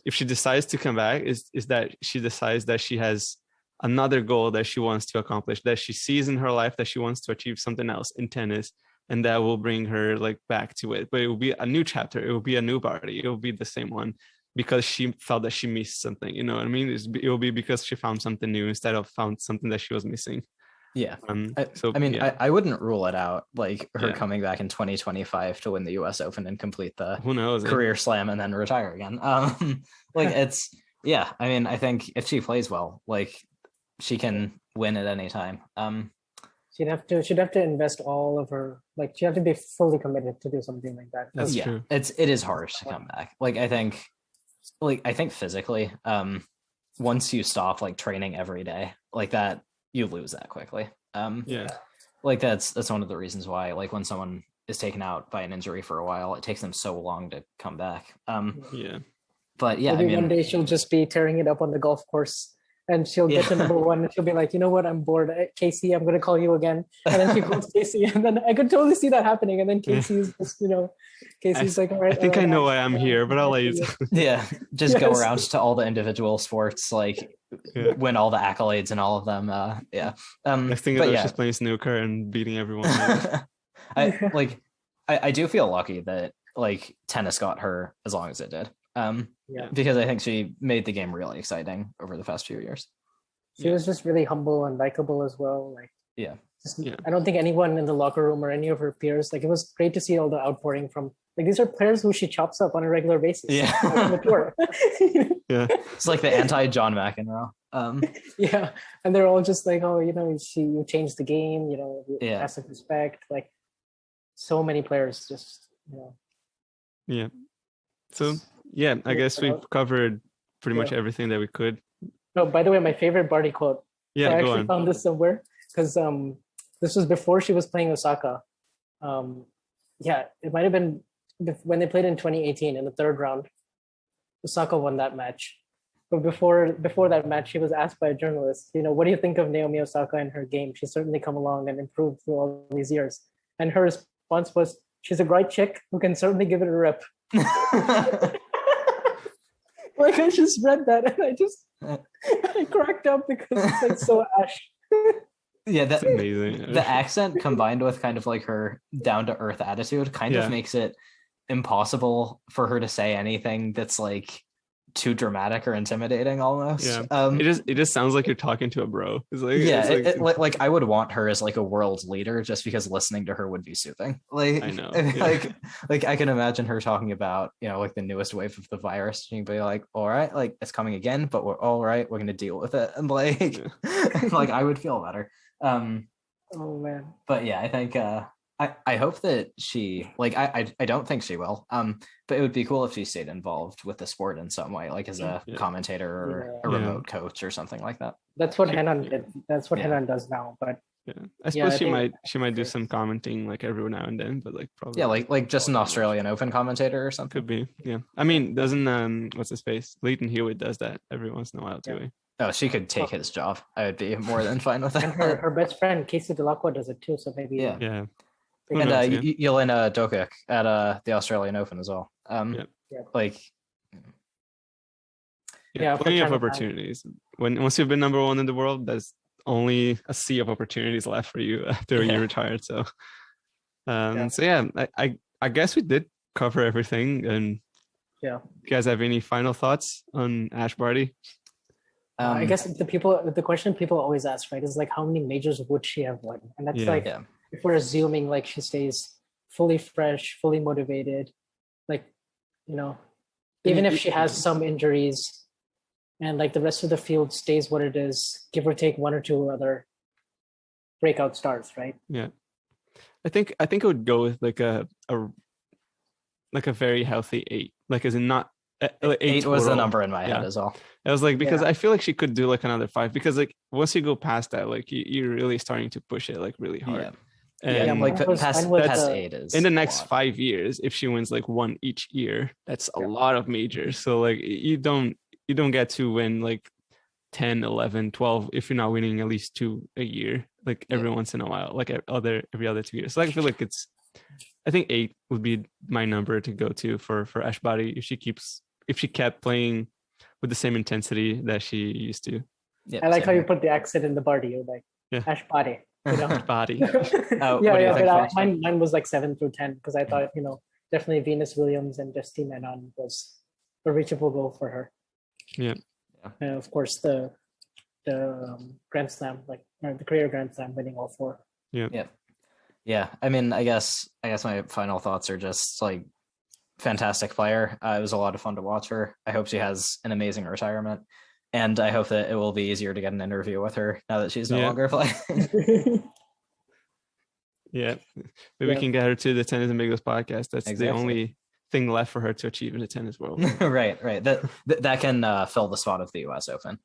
if she decides to come back, is that she decides that she has another goal that she wants to accomplish, that she sees in her life, that she wants to achieve something else in tennis, and that will bring her like back to it. But it will be a new chapter. It will be a new Barty. It will be the same one because she felt that she missed something. You know what I mean? It will be because she found something new instead of found something that she was missing. Yeah. Yeah. I wouldn't rule it out, like her Yeah. coming back in 2025 to win the US Open and complete the Who knows? career slam and then retire again. Like it's, yeah, I mean, I think if she plays well, like she can win at any time. She'd have to invest all of her, like she'd have to be fully committed to do something like that. That's yeah, true. it is hard to come back. Like I think physically, once you stop like training every day like that, you lose that quickly. Yeah. Like that's one of the reasons why, like when someone is taken out by an injury for a while, it takes them so long to come back. Yeah. But yeah, maybe one day she'll just be tearing it up on the golf course, and she'll get to number one, and she'll be like, you know what, I'm bored. Casey, I'm gonna call you again. And then she calls Casey, and then I could totally see that happening. And then Casey's just, Casey's like, all right. I think I know why I'm here, but I'll let you. Yeah, just go around to all the individual sports, like win all the accolades and all of them. Yeah. Next thing is she's playing snooker and beating everyone. I do feel lucky that like tennis got her as long as it did. Because I think she made the game really exciting over the past few years. She was just really humble and likable as well. Like, I don't think anyone in the locker room or any of her peers, like it was great to see all the outpouring from, like, these are players who she chops up on a regular basis. Yeah. On the tour. It's like the anti-John McEnroe. Yeah. And they're all just like, oh, you changed the game, passive respect. Like so many players just, Yeah. So yeah, I guess we've covered pretty much everything that we could. No, by the way, my favorite Barty quote. Yeah, I actually found this somewhere because this was before she was playing Osaka. It might have been when they played in 2018 in the third round. Osaka won that match. But before that match, she was asked by a journalist, what do you think of Naomi Osaka and her game? She's certainly come along and improved through all these years. And her response was, she's a great chick who can certainly give it a rip. Like I just read that and I cracked up because it's like so Ash. Yeah, that's amazing. The accent combined with kind of like her down-to-earth attitude kind of makes it impossible for her to say anything that's like too dramatic or intimidating almost. Yeah. It just sounds like you're talking to a bro. It's like, like I would want her as like a world leader just because listening to her would be soothing. Like I know. Like I can imagine her talking about, like the newest wave of the virus. She'd be like, all right, like it's coming again, but we're all right, we're gonna deal with it. And like like I would feel better. Oh man. But yeah, I think I hope that she, like, I don't think she will, but it would be cool if she stayed involved with the sport in some way, like as a commentator or a remote coach or something like that. That's what Henan did. That's what Henan does now. But I suppose she might do some commenting like every now and then, but like probably like just an Australian Open commentator or something. Could be. Yeah, I mean, doesn't what's his face, Leighton Hewitt does that every once in a while too. Oh, she could take his job. I would be more than fine with that. And her best friend Casey Delacroix does it too. So maybe yeah. And Jelena Dokic at the Australian Open as well. Like, plenty of opportunities. Once you've been number one in the world, there's only a sea of opportunities left for you after you retired. So, I guess we did cover everything. And you guys have any final thoughts on Ash Barty? I guess the question people always ask, right, is like, how many majors would she have won? And that's if we're assuming like she stays fully fresh, fully motivated, like, even if she has some injuries and like the rest of the field stays what it is, give or take one or two other breakout stars, right? Yeah. I think it would go with like a very healthy 8, like as in not 8 was the number in my head as well. I was like, because I feel like she could do like another 5, because like once you go past that, like you're really starting to push it like really hard. And like past 8 is in the next 5 years, if she wins like 1 each year, that's a lot of majors. So like you don't get to win like 10, 11, 12 if you're not winning at least 2 a year, like every once in a while, like every other 2 years. So I feel like I think 8 would be my number to go to for Ash Barty if she kept playing with the same intensity that she used to. Yeah, I like same how you here. put the accent in the Barty. You're like Ash Barty. Barty. Oh, what do yeah, you think, but Foster? mine was like 7 through 10 because I thought definitely Venus Williams and Justine Henin was a reachable goal for her. Yeah. And of course the Grand Slam, or the career Grand Slam, winning all 4. Yeah. I mean, I guess my final thoughts are just like fantastic player. It was a lot of fun to watch her. I hope she has an amazing retirement, and I hope that it will be easier to get an interview with her now that she's no longer playing. Yeah, maybe we can get her to the Tennis and Bagels podcast. That's the only thing left for her to achieve in the tennis world. right. That can fill the spot of the U.S. Open.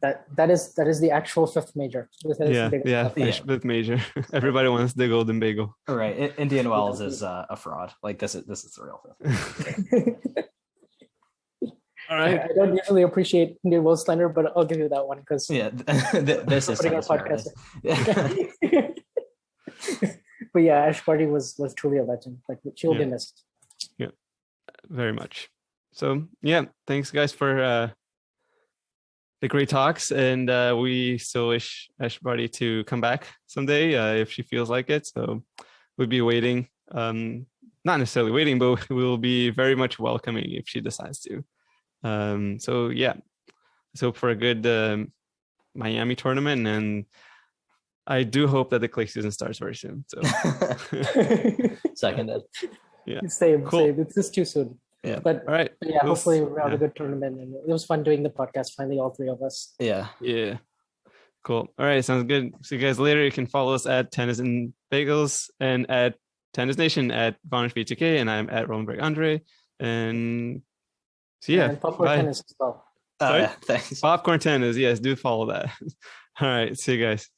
That is the actual 5th major. Fifth major. Everybody wants the golden bagel. Right. Indian Wells is a fraud. Like this is the real 5th. All right. I don't usually appreciate Indian Wells slander, but I'll give you that one because this is our podcast. But yeah, Ash Barty was truly a legend. Like she'll be missed. Yeah, very much. So yeah, thanks guys for the great talks, and we still wish Ash Barty to come back someday if she feels like it. So we'll be waiting, not necessarily waiting, but we'll be very much welcoming if she decides to. So yeah, let's hope for a good Miami tournament, and I do hope that the clay season starts very soon. So seconded. Yeah, same. It's just too soon. Yeah. But all right. Yeah, hopefully we'll have a good tournament, and it was fun doing the podcast. Finally, all 3 of us. Yeah. Cool. All right, sounds good. See you guys later. You can follow us at Tennis and Bagels and at Tennis Nation at VanishV2K, and I'm at Roland Andre. And so yeah, and Popcorn Tennis as well. Yeah, thanks. Popcorn Tennis, yes, do follow that. All right, see you guys.